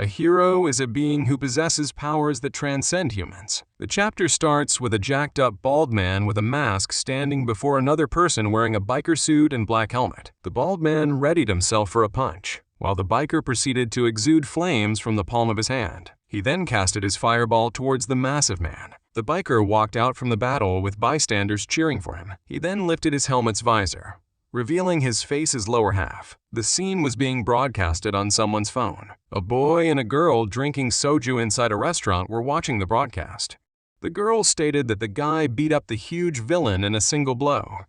A hero is a being who possesses powers that transcend humans. The chapter starts with a jacked-up bald man with a mask standing before another person wearing a biker suit and black helmet. The bald man readied himself for a punch, while the biker proceeded to exude flames from the palm of his hand. He then casted his fireball towards the massive man. The biker walked out from the battle with bystanders cheering for him. He then lifted his helmet's visor, revealing his face's lower half. The scene was being broadcasted on someone's phone. A boy and a girl drinking soju inside a restaurant were watching the broadcast. The girl stated that the guy beat up the huge villain in a single blow.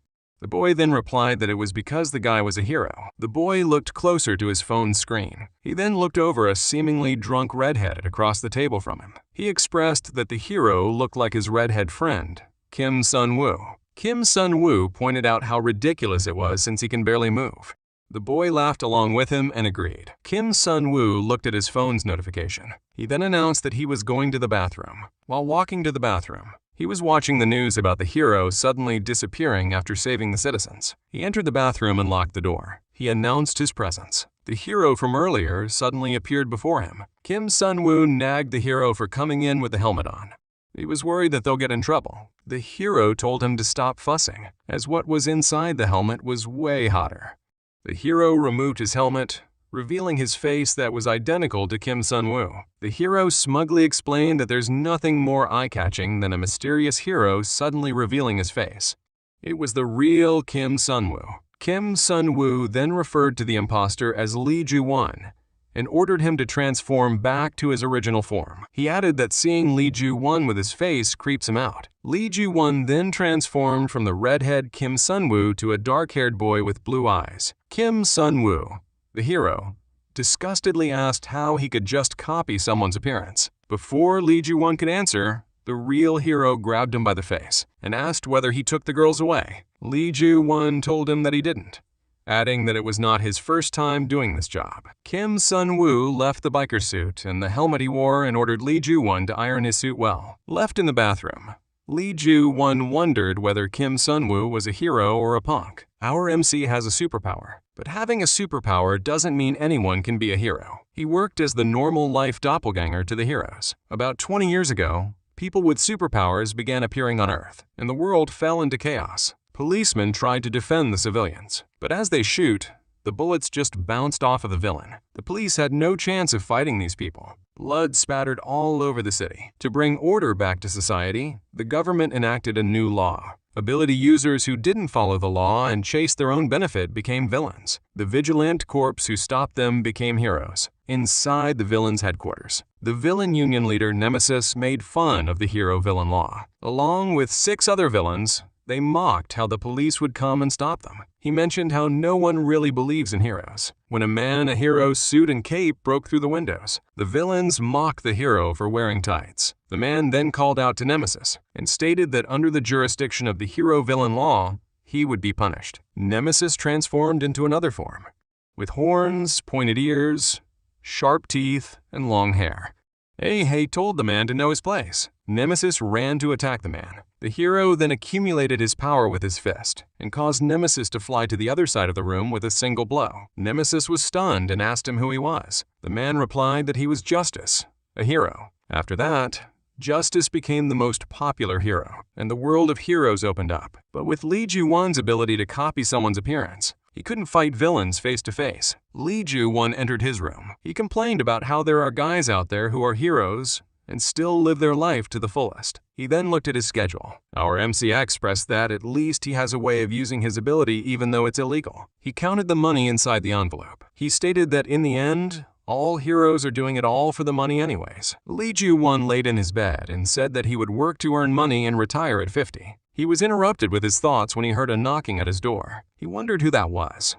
The boy then replied that it was because the guy was a hero. The boy looked closer to his phone's screen. He then looked over a seemingly drunk redhead across the table from him. He expressed that the hero looked like his redhead friend, Kim Sun-woo. Kim Sun-woo pointed out how ridiculous it was since he can barely move. The boy laughed along with him and agreed. Kim Sun-woo looked at his phone's notification. He then announced that he was going to the bathroom. While walking to the bathroom, he was watching the news about the hero suddenly disappearing after saving the citizens. He entered the bathroom and locked the door. He announced his presence. The hero from earlier suddenly appeared before him. Kim Sun-woo nagged the hero for coming in with the helmet on. He was worried that they'll get in trouble. The hero told him to stop fussing, as what was inside the helmet was way hotter. The hero removed his helmet, revealing his face that was identical to Kim Sun-woo. The hero smugly explained that there's nothing more eye-catching than a mysterious hero suddenly revealing his face. It was the real Kim Sun-woo. Kim Sun-woo then referred to the imposter as Lee Ju-won and ordered him to transform back to his original form. He added that seeing Lee Ju-won with his face creeps him out. Lee Ju-won then transformed from the redhead Kim Sun-woo to a dark-haired boy with blue eyes. Kim Sun-woo, the hero, disgustedly asked how he could just copy someone's appearance. Before Lee Ju-won could answer, the real hero grabbed him by the face and asked whether he took the girls away. Lee Ju-won told him that he didn't, adding that it was not his first time doing this job. Kim Sun-woo left the biker suit and the helmet he wore and ordered Lee Ju-won to iron his suit well. Left in the bathroom, Lee Ju-won wondered whether Kim Sun-woo was a hero or a punk. Our MC has a superpower, but having a superpower doesn't mean anyone can be a hero. He worked as the normal life doppelganger to the heroes. About 20 years ago, people with superpowers began appearing on Earth, and the world fell into chaos. Policemen tried to defend the civilians, but as they shoot, the bullets just bounced off of the villain. The police had no chance of fighting these people. Blood spattered all over the city. To bring order back to society, the government enacted a new law. Ability users who didn't follow the law and chased their own benefit became villains. The vigilant corps who stopped them became heroes. Inside the villain's headquarters, the villain union leader Nemesis made fun of the hero-villain law. Along with 6 other villains, they mocked how the police would come and stop them. He mentioned how no one really believes in heroes. When a man in a hero's suit and cape broke through the windows, the villains mocked the hero for wearing tights. The man then called out to Nemesis and stated that under the jurisdiction of the hero-villain law, he would be punished. Nemesis transformed into another form, with horns, pointed ears, sharp teeth, and long hair. Hey told the man to know his place. Nemesis ran to attack the man. The hero then accumulated his power with his fist and caused Nemesis to fly to the other side of the room with a single blow. Nemesis was stunned and asked him who he was. The man replied that he was Justice, a hero. After that, Justice became the most popular hero, and the world of heroes opened up. But with Lee Ju-won's ability to copy someone's appearance, he couldn't fight villains face to face. Lee Ju-won entered his room. He complained about how there are guys out there who are heroes and still live their life to the fullest. He then looked at his schedule. Our MC expressed that at least he has a way of using his ability even though it's illegal. He counted the money inside the envelope. He stated that in the end, all heroes are doing it all for the money anyways. Lee Ju-won laid in his bed and said that he would work to earn money and retire at 50. He was interrupted with his thoughts when he heard a knocking at his door. He wondered who that was,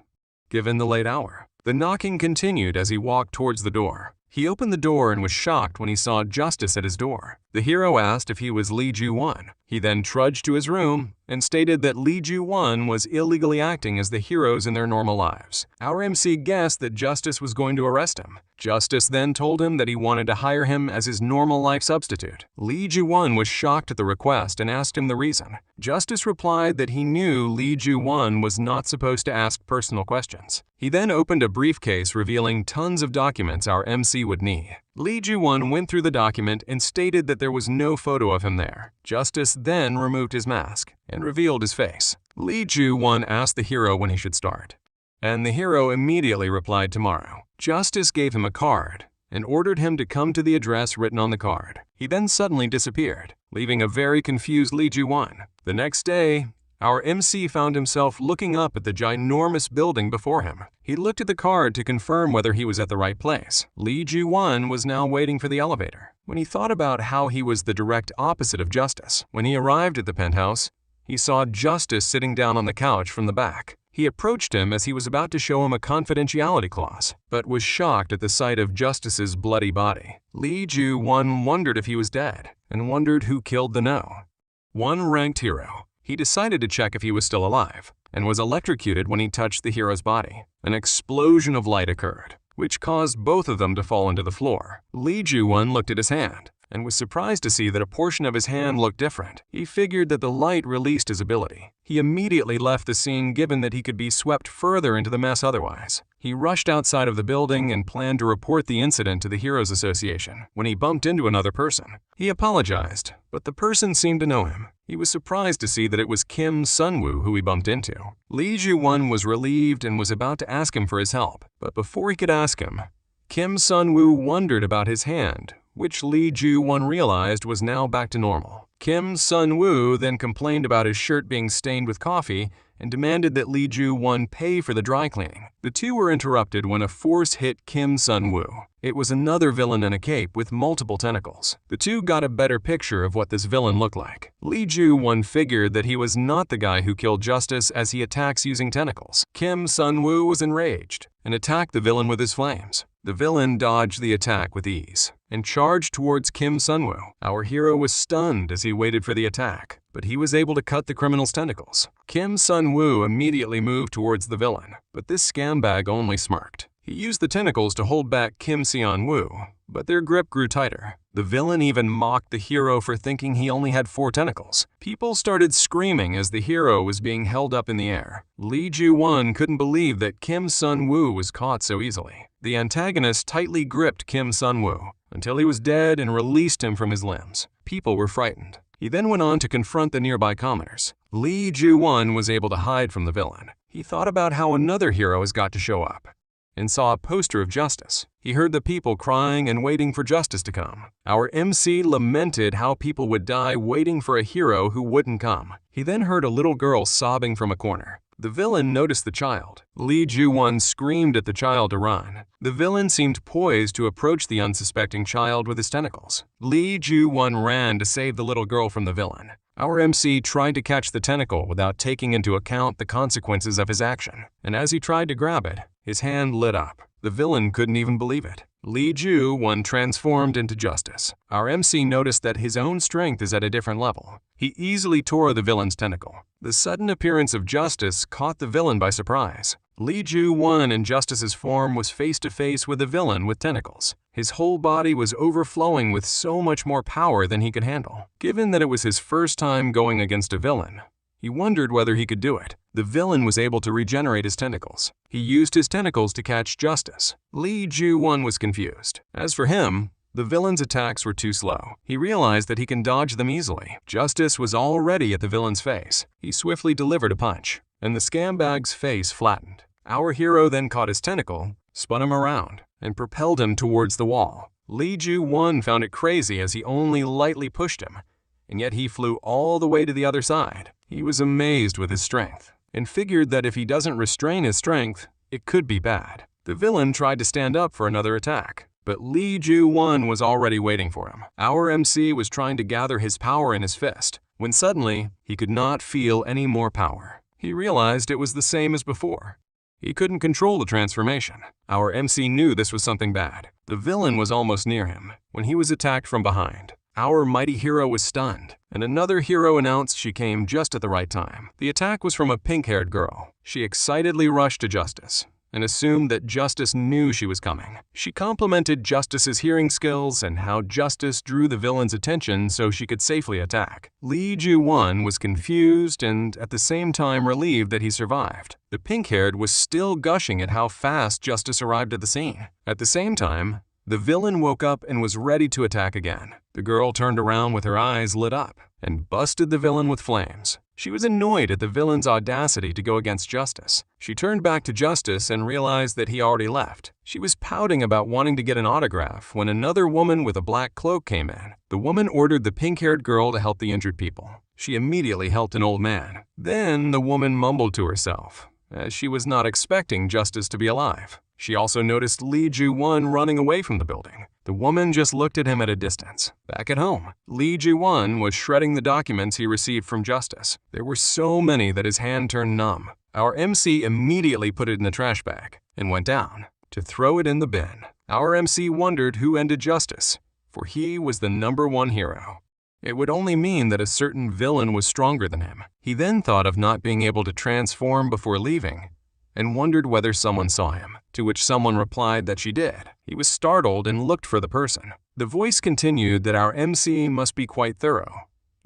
given the late hour. The knocking continued as he walked towards the door. He opened the door and was shocked when he saw Justice at his door. The hero asked if he was Lee Ju-won. He then trudged to his room and stated that Lee Ju-won was illegally acting as the heroes in their normal lives. Our MC guessed that Justice was going to arrest him. Justice then told him that he wanted to hire him as his normal life substitute. Lee Ju-won was shocked at the request and asked him the reason. Justice replied that he knew Lee Ju-won was not supposed to ask personal questions. He then opened a briefcase revealing tons of documents our MC would need. Lee Ju-won went through the document and stated that there was no photo of him there. Justice then removed his mask and revealed his face. Lee Ju-won asked the hero when he should start, and the hero immediately replied tomorrow. Justice gave him a card and ordered him to come to the address written on the card. He then suddenly disappeared, leaving a very confused Lee Ju-won. The next day, our MC found himself looking up at the ginormous building before him. He looked at the card to confirm whether he was at the right place. Lee Ju-won was now waiting for the elevator. When he thought about how he was the direct opposite of Justice, when he arrived at the penthouse, he saw Justice sitting down on the couch from the back. He approached him as he was about to show him a confidentiality clause, but was shocked at the sight of Justice's bloody body. Lee Ju-won wondered if he was dead, and wondered who killed the No. 1 ranked hero. He decided to check if he was still alive, and was electrocuted when he touched the hero's body. An explosion of light occurred, which caused both of them to fall into the floor. Lee Ju-won looked at his hand, and was surprised to see that a portion of his hand looked different. He figured that the light released his ability. He immediately left the scene given that he could be swept further into the mess otherwise. He rushed outside of the building and planned to report the incident to the Heroes Association when he bumped into another person. He apologized, but the person seemed to know him. He was surprised to see that it was Kim Sun-woo who he bumped into. Lee Ju-won was relieved and was about to ask him for his help, but before he could ask him, Kim Sun-woo wondered about his hand, which Lee Ju-won realized was now back to normal. Kim Sun-woo then complained about his shirt being stained with coffee and demanded that Lee Ju-won pay for the dry cleaning. The two were interrupted when a force hit Kim Sun-woo. It was another villain in a cape with multiple tentacles. The two got a better picture of what this villain looked like. Lee Ju-won figured that he was not the guy who killed Justice as he attacks using tentacles. Kim Sun-woo was enraged and attacked the villain with his flames. The villain dodged the attack with ease and charged towards Kim Sun-woo. Our hero was stunned as he waited for the attack, but he was able to cut the criminal's tentacles. Kim Sun-woo immediately moved towards the villain, but this scambag only smirked. He used the tentacles to hold back Kim Seon-woo, but their grip grew tighter. The villain even mocked the hero for thinking he only had 4 tentacles. People started screaming as the hero was being held up in the air. Lee Ju-won couldn't believe that Kim Sun-woo was caught so easily. The antagonist tightly gripped Kim Sun-woo until he was dead and released him from his limbs. People were frightened. He then went on to confront the nearby commoners. Lee Ju-won was able to hide from the villain. He thought about how another hero has got to show up, and saw a poster of Justice. He heard the people crying and waiting for Justice to come. Our MC lamented how people would die waiting for a hero who wouldn't come. He then heard a little girl sobbing from a corner. The villain noticed the child. Lee Ju-won screamed at the child to run. The villain seemed poised to approach the unsuspecting child with his tentacles. Lee Ju-won ran to save the little girl from the villain. Our MC tried to catch the tentacle without taking into account the consequences of his action, and as he tried to grab it, his hand lit up. The villain couldn't even believe it. Lee Ju-won transformed into Justice. Our MC noticed that his own strength is at a different level. He easily tore the villain's tentacle. The sudden appearance of Justice caught the villain by surprise. Lee Ju-won in Justice's form was face to face with a villain with tentacles. His whole body was overflowing with so much more power than he could handle. Given that it was his first time going against a villain, he wondered whether he could do it. The villain was able to regenerate his tentacles. He used his tentacles to catch Justice. Lee Ju-won was confused. As for him, the villain's attacks were too slow. He realized that he can dodge them easily. Justice was already at the villain's face. He swiftly delivered a punch, and the scambag's face flattened. Our hero then caught his tentacle, spun him around, and propelled him towards the wall. Lee Ju-won found it crazy as he only lightly pushed him, and yet he flew all the way to the other side. He was amazed with his strength, and figured that if he doesn't restrain his strength, it could be bad. The villain tried to stand up for another attack, but Lee Ju-won was already waiting for him. Our MC was trying to gather his power in his fist, when suddenly, he could not feel any more power. He realized it was the same as before. He couldn't control the transformation. Our MC knew this was something bad. The villain was almost near him when he was attacked from behind. Our mighty hero was stunned, and another hero announced she came just at the right time. The attack was from a pink-haired girl. She excitedly rushed to Justice and assumed that Justice knew she was coming. She complimented Justice's hearing skills and how Justice drew the villain's attention so she could safely attack. Lee Ju-won was confused and at the same time relieved that he survived. The pink-haired was still gushing at how fast Justice arrived at the scene. At the same time, the villain woke up and was ready to attack again. The girl turned around with her eyes lit up and busted the villain with flames. She was annoyed at the villain's audacity to go against Justice. She turned back to Justice and realized that he already left. She was pouting about wanting to get an autograph when another woman with a black cloak came in. The woman ordered the pink-haired girl to help the injured people. She immediately helped an old man. Then the woman mumbled to herself, as she was not expecting Justice to be alive. She also noticed Lee Ju-won running away from the building. The woman just looked at him at a distance. Back at home, Lee Ju-won was shredding the documents he received from Justice. There were so many that his hand turned numb. Our MC immediately put it in the trash bag and went down to throw it in the bin. Our MC wondered who ended Justice, for he was the #1 hero. It would only mean that a certain villain was stronger than him. He then thought of not being able to transform before leaving and wondered whether someone saw him, to which someone replied that she did. He was startled and looked for the person. The voice continued that our MC must be quite thorough,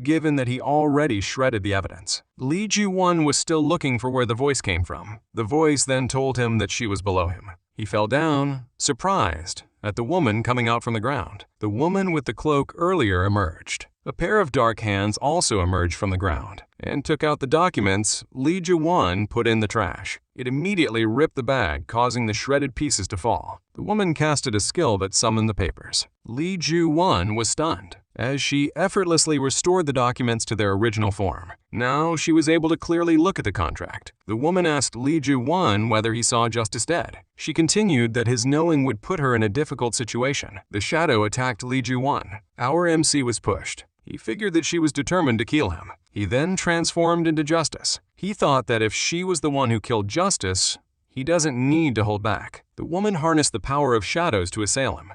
given that he already shredded the evidence. Lee Ju-won was still looking for where the voice came from. The voice then told him that she was below him. He fell down, surprised, at the woman coming out from the ground. The woman with the cloak earlier emerged. A pair of dark hands also emerged from the ground and took out the documents Lee Ju-won put in the trash. It immediately ripped the bag, causing the shredded pieces to fall. The woman casted a skill that summoned the papers. Lee Ju-won was stunned, as she effortlessly restored the documents to their original form. Now she was able to clearly look at the contract. The woman asked Lee Ju-won whether he saw Justice dead. She continued that his knowing would put her in a difficult situation. The shadow attacked Lee Ju-won. Our MC was pushed. He figured that she was determined to kill him. He then transformed into Justice. He thought that if she was the one who killed Justice, he doesn't need to hold back. The woman harnessed the power of shadows to assail him.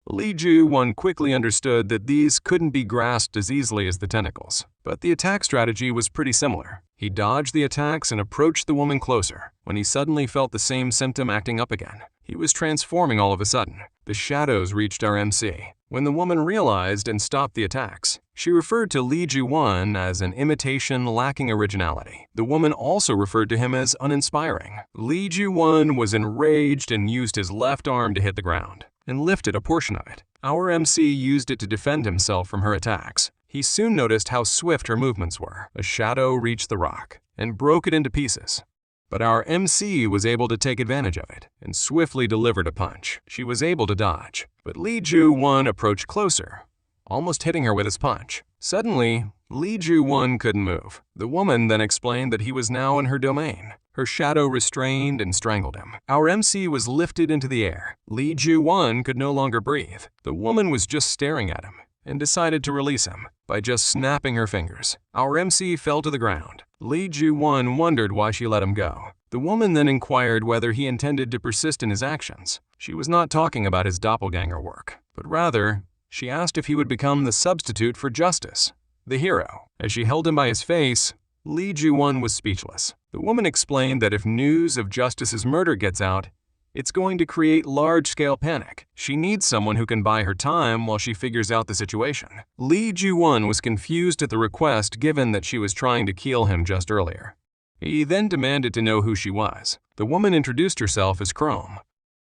Lee Ju-won quickly understood that these couldn't be grasped as easily as the tentacles, but the attack strategy was pretty similar. He dodged the attacks and approached the woman closer, when he suddenly felt the same symptom acting up again. He was transforming all of a sudden. The shadows reached our MC. When the woman realized and stopped the attacks, she referred to Lee Ju-won as an imitation lacking originality. The woman also referred to him as uninspiring. Lee Ju-won was enraged and used his left arm to hit the ground and lifted a portion of it. Our MC used it to defend himself from her attacks. He soon noticed how swift her movements were. A shadow reached the rock and broke it into pieces. But our MC was able to take advantage of it and swiftly delivered a punch. She was able to dodge, but Lee Ju-won approached closer, almost hitting her with his punch. Suddenly, Lee Ju-won couldn't move. The woman then explained that he was now in her domain. Her shadow restrained and strangled him. Our MC was lifted into the air. Lee Ju-won could no longer breathe. The woman was just staring at him and decided to release him by just snapping her fingers. Our MC fell to the ground. Lee Ju-won wondered why she let him go. The woman then inquired whether he intended to persist in his actions. She was not talking about his doppelganger work, but rather, she asked if he would become the substitute for Justice, the hero. As she held him by his face, Lee Ju-won was speechless. The woman explained that if news of Justice's murder gets out, it's going to create large-scale panic. She needs someone who can buy her time while she figures out the situation. Lee Ju-won was confused at the request given that she was trying to kill him just earlier. He then demanded to know who she was. The woman introduced herself as Chrome,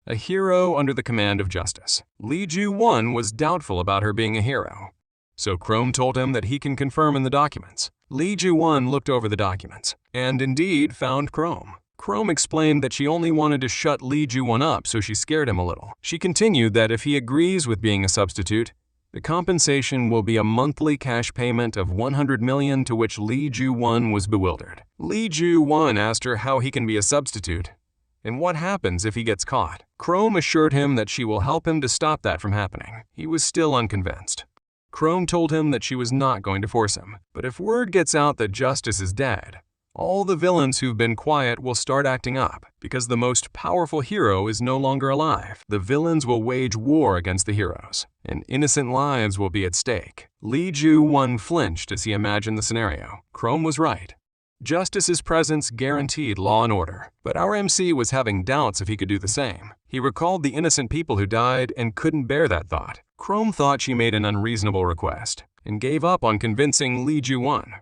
a hero under the command of Justice. Lee Ju-won was doubtful about her being a hero, so Chrome told him that he can confirm in the documents. Lee Ju-won looked over the documents and indeed found Chrome. Chrome explained that she only wanted to shut Lee Ju-won up, so she scared him a little. She continued that if he agrees with being a substitute, the compensation will be a monthly cash payment of 100 million, to which Lee Ju-won was bewildered. Lee Ju-won asked her how he can be a substitute and what happens if he gets caught. Chrome assured him that she will help him to stop that from happening. He was still unconvinced. Chrome told him that she was not going to force him, but if word gets out that Justice is dead, All the villains who've been quiet will start acting up because the most powerful hero is no longer alive. The villains will wage war against the heroes, and innocent lives will be at stake. Lee Ju-won flinched as he imagined the scenario. Chrome was right. Justice's presence guaranteed law and order, but our MC was having doubts if he could do the same. He recalled the innocent people who died and couldn't bear that thought. Chrome thought she made an unreasonable request and gave up on convincing Lee Ju-won.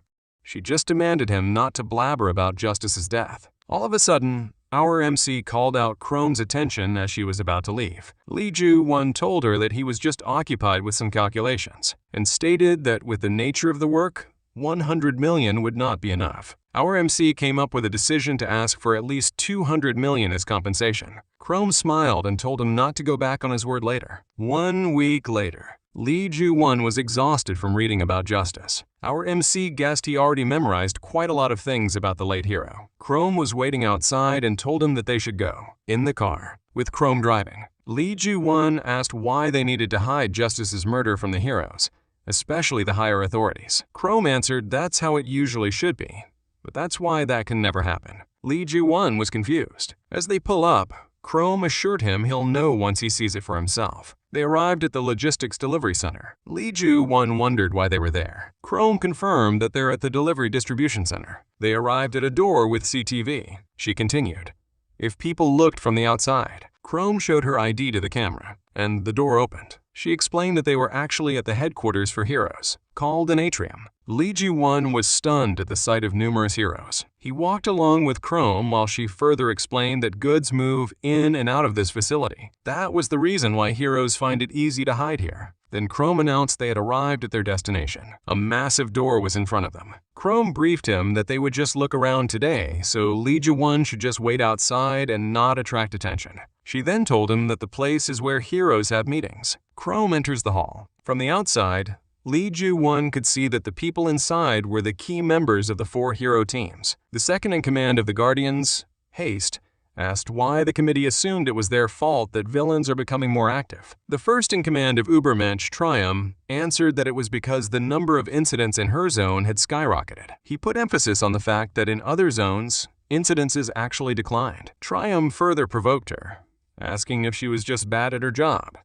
She just demanded him not to blabber about Justice's death. All of a sudden, our MC called out Chrome's attention as she was about to leave. Lee Ju-won told her that he was just occupied with some calculations and stated that with the nature of the work, 100 million would not be enough. Our MC came up with a decision to ask for at least 200 million as compensation. Chrome smiled and told him not to go back on his word later. 1 week later, Lee Ju-won was exhausted from reading about Justice. Our MC guessed he already memorized quite a lot of things about the late hero. Chrome was waiting outside and told him that they should go. In the car, with Chrome driving, Lee Ju-won asked why they needed to hide Justice's murder from the heroes, especially the higher authorities. Chrome answered that's how it usually should be, but that's why that can never happen. Lee Ju-won was confused. As they pull up, Chrome assured him he'll know once he sees it for himself. They arrived at the logistics delivery center. Lee Ju-won wondered why they were there. Chrome confirmed that they're at the delivery distribution center. They arrived at a door with CTV. She continued, if people looked from the outside. Chrome showed her ID to the camera, and the door opened. She explained that they were actually at the headquarters for heroes, called an atrium. Lee Ju-won was stunned at the sight of numerous heroes. He walked along with Chrome while she further explained that goods move in and out of this facility. That was the reason why heroes find it easy to hide here. Then Chrome announced they had arrived at their destination. A massive door was in front of them. Chrome briefed him that they would just look around today, so Lee Ju-won should just wait outside and not attract attention. She then told him that the place is where heroes have meetings. Chrome enters the hall. From the outside, Lee Ju-won could see that the people inside were the key members of the 4 hero teams. The second in command of the Guardians, Haste, asked why the committee assumed it was their fault that villains are becoming more active. The first in command of Ubermensch, Triumph, answered that it was because the number of incidents in her zone had skyrocketed. He put emphasis on the fact that in other zones, incidences actually declined. Triumph further provoked her, asking if she was just bad at her job.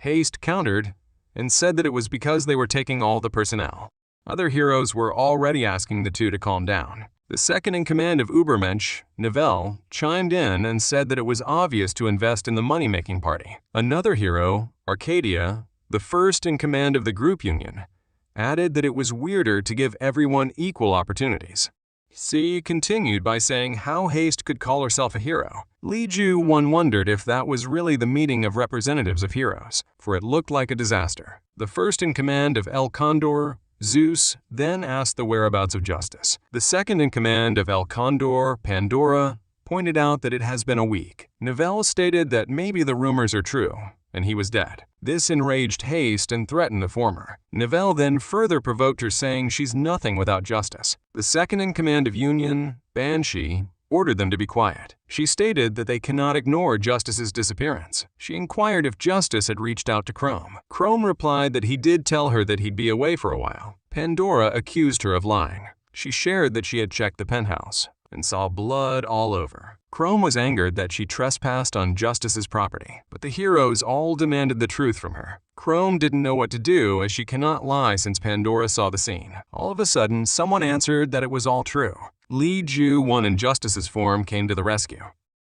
Haste countered and said that it was because they were taking all the personnel. Other heroes were already asking the two to calm down. The second in command of Ubermensch, Nivelle, chimed in and said that it was obvious to invest in the money-making party. Another hero, Arcadia, the first in command of the group union, added that it was weirder to give everyone equal opportunities. C continued by saying how Haste could call herself a hero. Lee Ju-won wondered if that was really the meeting of representatives of heroes, for it looked like a disaster. The first in command of El Condor, Zeus, then asked the whereabouts of Justice. The second in command of El Condor, Pandora, pointed out that it has been a week. Nivelle stated that maybe the rumors are true, and he was dead. This enraged Haste and threatened the former. Nivelle then further provoked her, saying she's nothing without Justice. The second in command of Union, Banshee, ordered them to be quiet. She stated that they cannot ignore Justice's disappearance. She inquired if Justice had reached out to Chrome. Chrome replied that he did tell her that he'd be away for a while. Pandora accused her of lying. She shared that she had checked the penthouse and saw blood all over. Chrome was angered that she trespassed on Justice's property, but the heroes all demanded the truth from her. Chrome didn't know what to do as she cannot lie since Pandora saw the scene. All of a sudden, someone answered that it was all true. Lee Ju-won in Justice's form came to the rescue.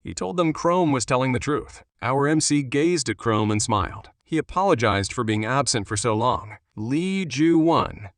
He told them Chrome was telling the truth. Our MC gazed at Chrome and smiled. He apologized for being absent for so long. Lee Ju-won,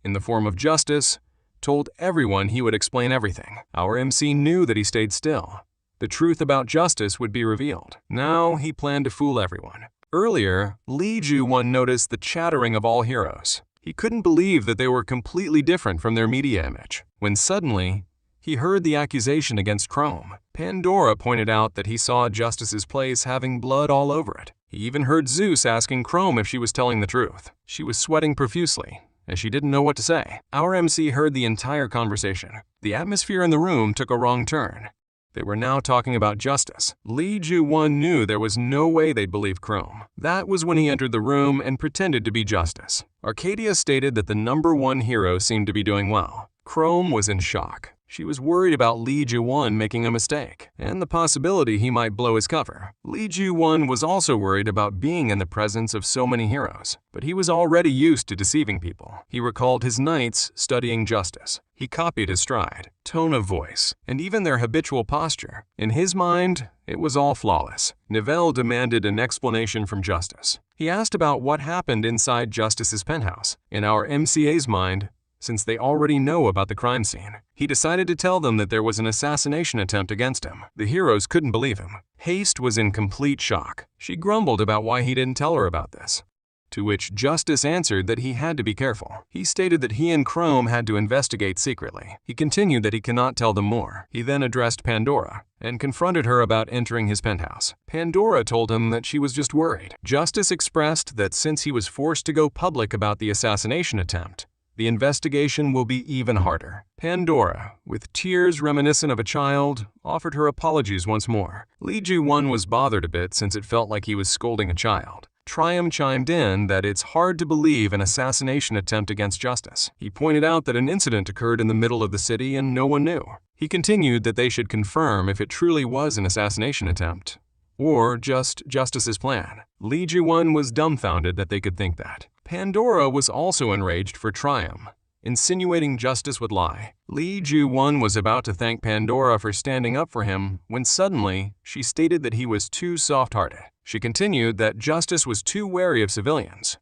in the form of Justice, told everyone he would explain everything. Our MC knew that he stayed still. The truth about Justice would be revealed. Now he planned to fool everyone. Earlier, Lee Ju-won noticed the chattering of all heroes. He couldn't believe that they were completely different from their media image, when suddenly, he heard the accusation against Chrome. Pandora pointed out that he saw Justice's place having blood all over it. He even heard Zeus asking Chrome if she was telling the truth. She was sweating profusely, as she didn't know what to say. Our MC heard the entire conversation. The atmosphere in the room took a wrong turn. They were now talking about Justice. Lee Ju-won knew there was no way they'd believe Chrome. That was when he entered the room and pretended to be Justice. Arcadia stated that the #1 hero seemed to be doing well. Chrome was in shock. She was worried about Lee Ju-won making a mistake, and the possibility he might blow his cover. Lee Ju-won was also worried about being in the presence of so many heroes, but he was already used to deceiving people. He recalled his nights studying justice. He copied his stride, tone of voice, and even their habitual posture. In his mind, it was all flawless. Nivelle demanded an explanation from Justice. He asked about what happened inside Justice's penthouse. In our MCA's mind, since they already know about the crime scene, he decided to tell them that there was an assassination attempt against him. The heroes couldn't believe him. Haste was in complete shock. She grumbled about why he didn't tell her about this, to which Justice answered that he had to be careful. He stated that he and Chrome had to investigate secretly. He continued that he cannot tell them more. He then addressed Pandora and confronted her about entering his penthouse. Pandora told him that she was just worried. Justice expressed that since he was forced to go public about the assassination attempt, the investigation will be even harder. Pandora, with tears reminiscent of a child, offered her apologies once more. Lee Ju-won was bothered a bit since it felt like he was scolding a child. Trium chimed in that it's hard to believe an assassination attempt against Justice. He pointed out that an incident occurred in the middle of the city and no one knew. He continued that they should confirm if it truly was an assassination attempt, or just Justice's plan. Lee Ju-won was dumbfounded that they could think that. Pandora was also enraged for Trium, insinuating Justice would lie. Lee Ju-won was about to thank Pandora for standing up for him when suddenly she stated that he was too soft-hearted. She continued that Justice was too wary of civilians.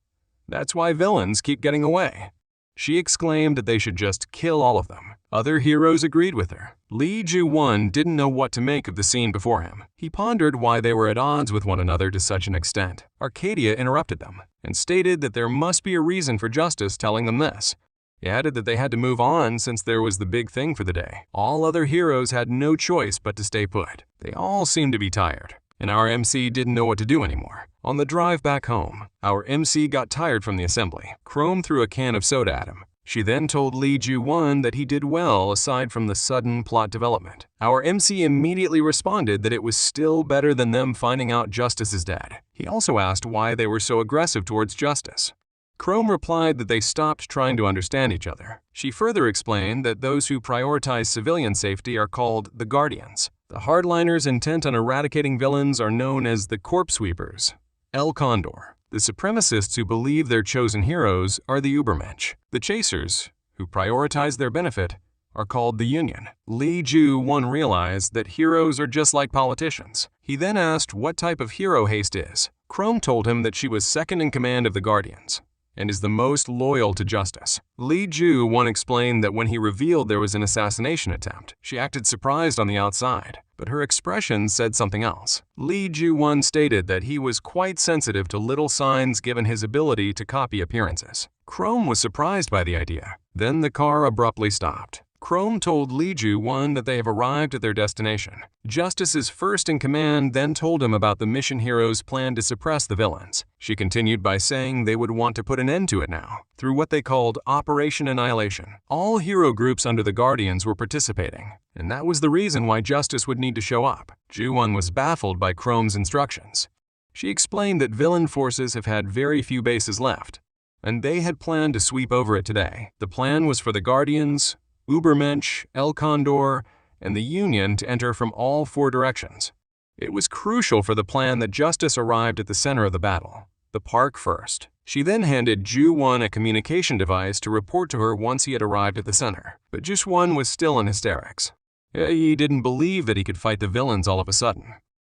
That's why villains keep getting away. She exclaimed that they should just kill all of them. Other heroes agreed with her. Lee Ju-won didn't know what to make of the scene before him. He pondered why they were at odds with one another to such an extent. Arcadia interrupted them and stated that there must be a reason for Justice telling them this. He added that they had to move on since there was the big thing for the day. All other heroes had no choice but to stay put. They all seemed to be tired, and our MC didn't know what to do anymore. On the drive back home, our MC got tired from the assembly. Chrome threw a can of soda at him. She then told Lee Ju-won that he did well aside from the sudden plot development. Our MC immediately responded that it was still better than them finding out Justice is dead. He also asked why they were so aggressive towards Justice. Chrome replied that they stopped trying to understand each other. She further explained that those who prioritize civilian safety are called the Guardians. The hardliners intent on eradicating villains are known as the Corpse Sweepers, El Condor. The supremacists who believe they're chosen heroes are the Übermensch. The chasers, who prioritize their benefit, are called the Union. Lee Ju-won realized that heroes are just like politicians. He then asked what type of hero Haste is. Chrome told him that she was second in command of the Guardians and is the most loyal to Justice. Lee Ju-won explained that when he revealed there was an assassination attempt, she acted surprised on the outside, but her expression said something else. Lee Ju-won stated that he was quite sensitive to little signs given his ability to copy appearances. Chrome was surprised by the idea. Then the car abruptly stopped. Chrome told Lee Ju-won that they have arrived at their destination. Justice's first in command then told him about the mission heroes' plan to suppress the villains. She continued by saying they would want to put an end to it now, through what they called Operation Annihilation. All hero groups under the Guardians were participating, and that was the reason why Justice would need to show up. Ju-won was baffled by Chrome's instructions. She explained that villain forces have had very few bases left, and they had planned to sweep over it today. The plan was for the Guardians, Übermensch, El Condor, and the Union to enter from all four directions. It was crucial for the plan that Justice arrived at the center of the battle, the park first. She then handed Ju-won a communication device to report to her once he had arrived at the center. But Ju-won was still in hysterics. He didn't believe that he could fight the villains all of a sudden,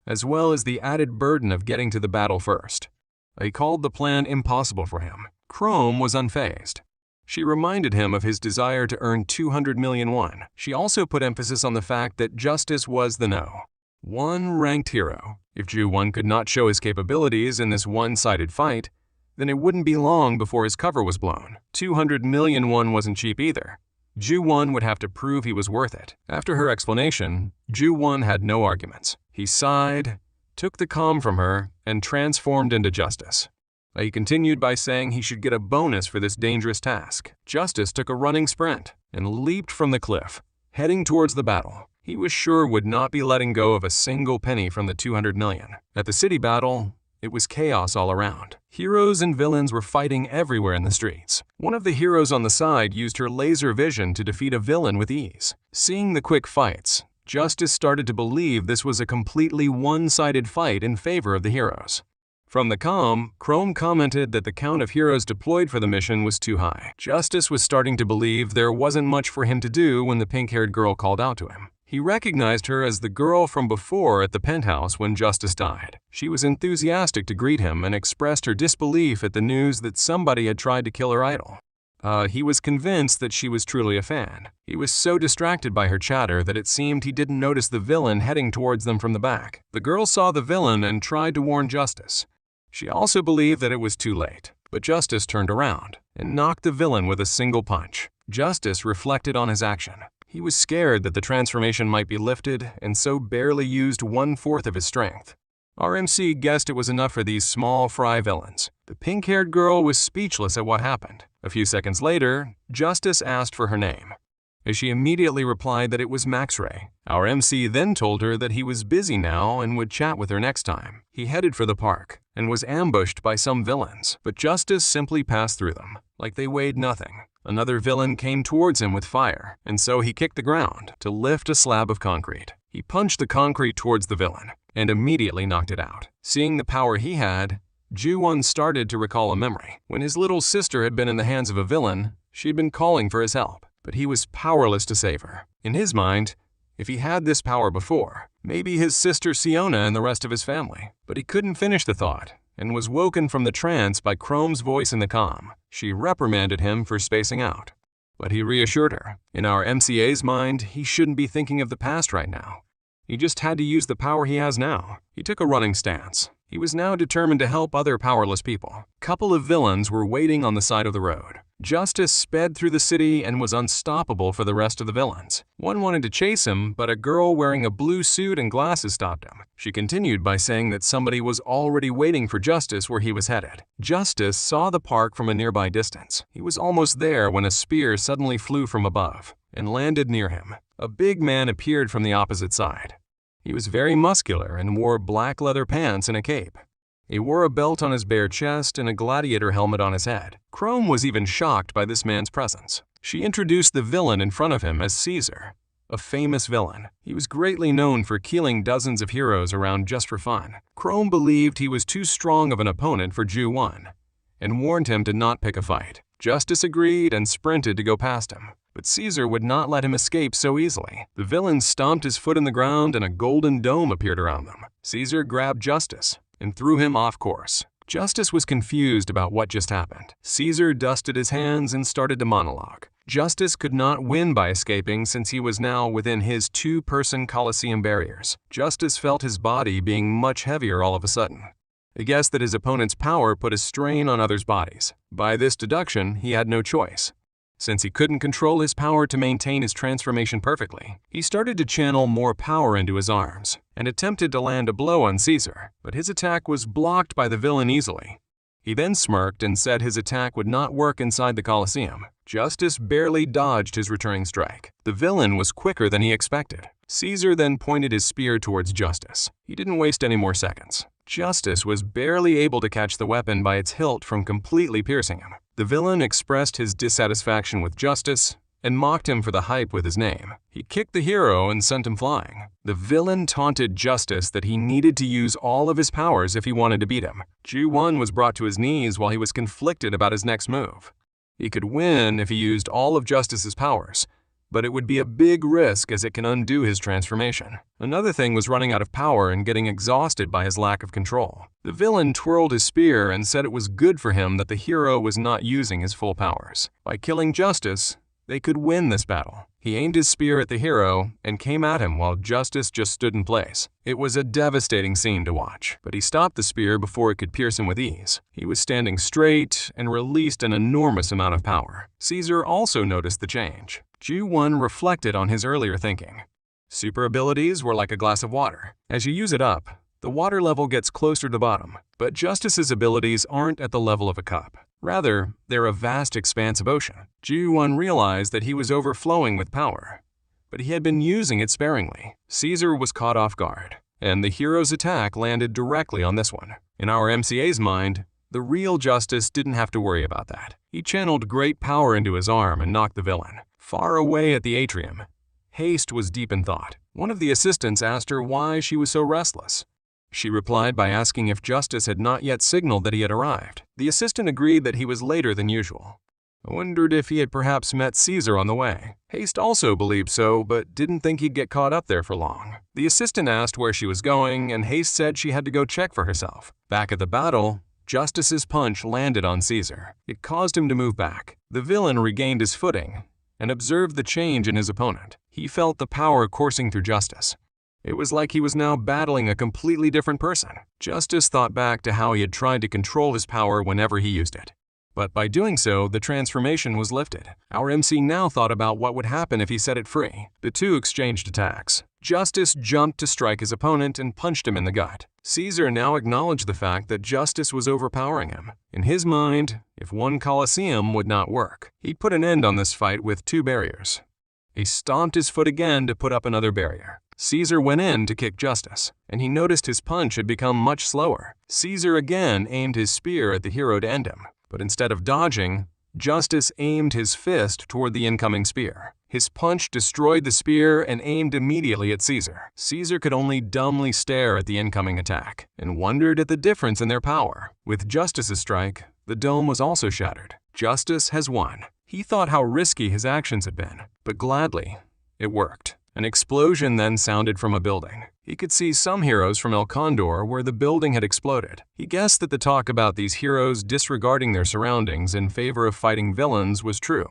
as well as the added burden of getting to the battle first. He called the plan impossible for him. Chrome was unfazed. She reminded him of his desire to earn 200 million won. She also put emphasis on the fact that Justice was the one-ranked hero. If Ju-won could not show his capabilities in this one-sided fight, then it wouldn't be long before his cover was blown. 200 million won wasn't cheap either. Ju-won would have to prove he was worth it. After her explanation, Ju-won had no arguments. He sighed, took the calm from her, and transformed into Justice. He continued by saying he should get a bonus for this dangerous task. Justice took a running sprint and leaped from the cliff, heading towards the battle. He was sure would not be letting go of a single penny from the 200 million. At the city battle, it was chaos all around. Heroes and villains were fighting everywhere in the streets. One of the heroes on the side used her laser vision to defeat a villain with ease. Seeing the quick fights, Justice started to believe this was a completely one-sided fight in favor of the heroes. From the comm, Chrome commented that the count of heroes deployed for the mission was too high. Justice was starting to believe there wasn't much for him to do when the pink-haired girl called out to him. He recognized her as the girl from before at the penthouse when Justice died. She was enthusiastic to greet him and expressed her disbelief at the news that somebody had tried to kill her idol. He was convinced that she was truly a fan. He was so distracted by her chatter that it seemed he didn't notice the villain heading towards them from the back. The girl saw the villain and tried to warn Justice. She also believed that it was too late, but Justice turned around and knocked the villain with a single punch. Justice reflected on his action. He was scared that the transformation might be lifted and so barely used 1/4 of his strength. Our MC guessed it was enough for these small fry villains. The pink-haired girl was speechless at what happened. A few seconds later, Justice asked for her name. She immediately replied that it was Max-Ray. Our MC then told her that he was busy now and would chat with her next time. He headed for the park and was ambushed by some villains, but Justice simply passed through them, like they weighed nothing. Another villain came towards him with fire, and so he kicked the ground to lift a slab of concrete. He punched the concrete towards the villain and immediately knocked it out. Seeing the power he had, Ju-won started to recall a memory. When his little sister had been in the hands of a villain, she had been calling for his help, but he was powerless to save her. In his mind, if he had this power before, maybe his sister Siona and the rest of his family. But he couldn't finish the thought and was woken from the trance by Chrome's voice in the comm. She reprimanded him for spacing out, but he reassured her. In our MCA's mind, he shouldn't be thinking of the past right now. He just had to use the power he has now. He took a running stance. He was now determined to help other powerless people. A couple of villains were waiting on the side of the road. Justice sped through the city and was unstoppable for the rest of the villains. One wanted to chase him, but a girl wearing a blue suit and glasses stopped him. She continued by saying that somebody was already waiting for Justice where he was headed. Justice saw the park from a nearby distance. He was almost there when a spear suddenly flew from above and landed near him. A big man appeared from the opposite side. He was very muscular and wore black leather pants and a cape. He wore a belt on his bare chest and a gladiator helmet on his head. Chrome was even shocked by this man's presence. She introduced the villain in front of him as Caesar, a famous villain. He was greatly known for killing dozens of heroes around just for fun. Chrome believed he was too strong of an opponent for Ju-won and warned him to not pick a fight. Justice agreed and sprinted to go past him. But Caesar would not let him escape so easily. The villain stomped his foot in the ground and a golden dome appeared around them. Caesar grabbed Justice and threw him off course. Justice was confused about what just happened. Caesar dusted his hands and started to monologue. Justice could not win by escaping since he was now within his two-person Colosseum barriers. Justice felt his body being much heavier all of a sudden. He guessed that his opponent's power put a strain on others' bodies. By this deduction, he had no choice. Since he couldn't control his power to maintain his transformation perfectly, he started to channel more power into his arms and attempted to land a blow on Caesar, but his attack was blocked by the villain easily. He then smirked and said his attack would not work inside the Colosseum. Justice barely dodged his returning strike. The villain was quicker than he expected. Caesar then pointed his spear towards Justice. He didn't waste any more seconds. Justice was barely able to catch the weapon by its hilt from completely piercing him. The villain expressed his dissatisfaction with Justice and mocked him for the hype with his name. He kicked the hero and sent him flying. The villain taunted Justice that he needed to use all of his powers if he wanted to beat him. Ju-won was brought to his knees while he was conflicted about his next move. He could win if he used all of Justice's powers, but it would be a big risk as it can undo his transformation. Another thing was running out of power and getting exhausted by his lack of control. The villain twirled his spear and said it was good for him that the hero was not using his full powers. By killing Justice, they could win this battle. He aimed his spear at the hero and came at him while Justice just stood in place. It was a devastating scene to watch, but he stopped the spear before it could pierce him with ease. He was standing straight and released an enormous amount of power. Caesar also noticed the change. Ju-won reflected on his earlier thinking. Super abilities were like a glass of water. As you use it up, the water level gets closer to the bottom, but Justice's abilities aren't at the level of a cup. Rather, they're a vast expanse of ocean. Ju-won realized that he was overflowing with power, but he had been using it sparingly. Caesar was caught off guard, and the hero's attack landed directly on this one. In our MCA's mind, the real Justice didn't have to worry about that. He channeled great power into his arm and knocked the villain. Far away at the atrium, Haste was deep in thought. One of the assistants asked her why she was so restless. She replied by asking if Justice had not yet signaled that he had arrived. The assistant agreed that he was later than usual. I wondered if he had perhaps met Caesar on the way. Haste also believed so, but didn't think he'd get caught up there for long. The assistant asked where she was going, and Haste said she had to go check for herself. Back at the battle, Justice's punch landed on Caesar. It caused him to move back. The villain regained his footing and observed the change in his opponent. He felt the power coursing through Justice. It was like he was now battling a completely different person. Justice thought back to how he had tried to control his power whenever he used it. But by doing so, the transformation was lifted. Our MC now thought about what would happen if he set it free. The two exchanged attacks. Justice jumped to strike his opponent and punched him in the gut. Caesar now acknowledged the fact that Justice was overpowering him. In his mind, if one Colosseum would not work, he'd put an end on this fight with 2 barriers. He stomped his foot again to put up another barrier. Caesar went in to kick Justice, and he noticed his punch had become much slower. Caesar again aimed his spear at the hero to end him. But instead of dodging, Justice aimed his fist toward the incoming spear. His punch destroyed the spear and aimed immediately at Caesar. Caesar could only dumbly stare at the incoming attack and wondered at the difference in their power. With Justice's strike, the dome was also shattered. Justice has won. He thought how risky his actions had been, but gladly, it worked. An explosion then sounded from a building. He could see some heroes from El Condor where the building had exploded. He guessed that the talk about these heroes disregarding their surroundings in favor of fighting villains was true.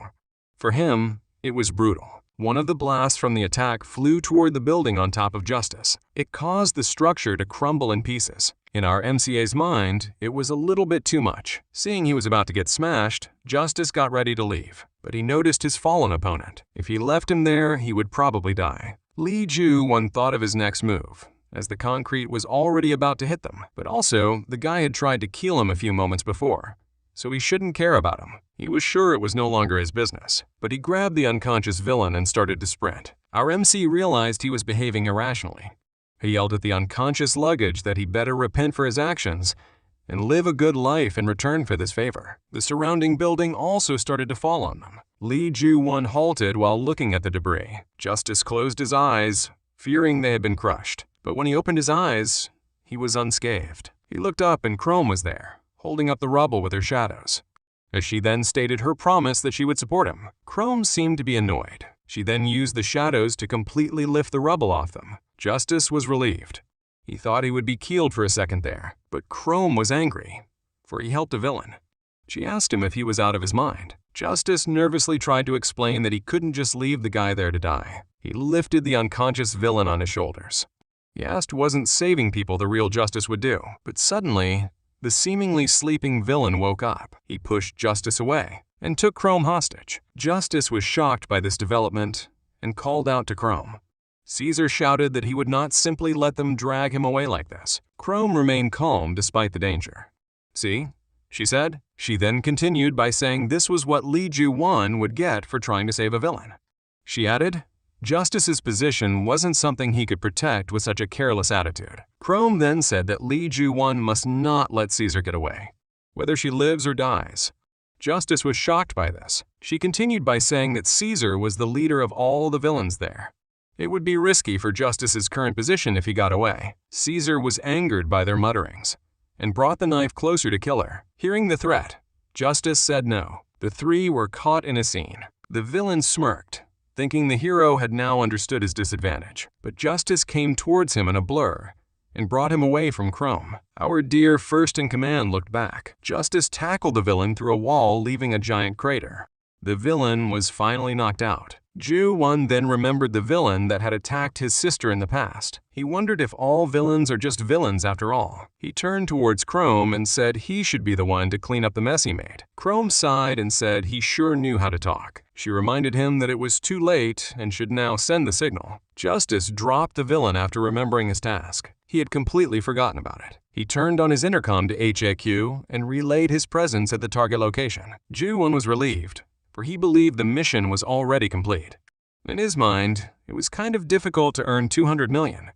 For him, it was brutal. One of the blasts from the attack flew toward the building on top of Justice. It caused the structure to crumble in pieces. In our MCA's mind, it was a little bit too much. Seeing he was about to get smashed, Justice got ready to leave. But he noticed his fallen opponent. If he left him there, he would probably die. Li Ju-won thought of his next move, as the concrete was already about to hit them. But also, the guy had tried to kill him a few moments before, so he shouldn't care about him. He was sure it was no longer his business. But he grabbed the unconscious villain and started to sprint. Our MC realized he was behaving irrationally. He yelled at the unconscious luggage that he better repent for his actions and live a good life in return for this favor. The surrounding building also started to fall on them. Li Ju-won halted while looking at the debris. Justice closed his eyes, fearing they had been crushed. But when he opened his eyes, he was unscathed. He looked up and Chrome was there, holding up the rubble with her shadows. As she then stated her promise that she would support him, Chrome seemed to be annoyed. She then used the shadows to completely lift the rubble off them. Justice was relieved. He thought he would be killed for a second there, but Chrome was angry, for he helped a villain. She asked him if he was out of his mind. Justice nervously tried to explain that he couldn't just leave the guy there to die. He lifted the unconscious villain on his shoulders. He asked wasn't saving people the real Justice would do, but suddenly, the seemingly sleeping villain woke up. He pushed Justice away and took Chrome hostage. Justice was shocked by this development and called out to Chrome. Caesar shouted that he would not simply let them drag him away like this. Chrome remained calm despite the danger. "See?" she said. She then continued by saying this was what Li Ju-won would get for trying to save a villain. She added, Justice's position wasn't something he could protect with such a careless attitude. Chrome then said that Li Ju-won must not let Caesar get away, whether she lives or dies. Justice was shocked by this. She continued by saying that Caesar was the leader of all the villains there. It would be risky for Justice's current position if he got away. Caesar was angered by their mutterings and brought the knife closer to kill her. Hearing the threat, Justice said no. The three were caught in a scene. The villain smirked, thinking the hero had now understood his disadvantage. But Justice came towards him in a blur and brought him away from Chrome. Our dear first-in-command looked back. Justice tackled the villain through a wall, leaving a giant crater. The villain was finally knocked out. Ju-won then remembered the villain that had attacked his sister in the past. He wondered if all villains are just villains after all. He turned towards Chrome and said he should be the one to clean up the mess he made. Chrome sighed and said he sure knew how to talk. She reminded him that it was too late and should now send the signal. Justice dropped the villain after remembering his task. He had completely forgotten about it. He turned on his intercom to HAQ and relayed his presence at the target location. Ju-won was relieved, for he believed the mission was already complete. In his mind, it was kind of difficult to earn 200 million,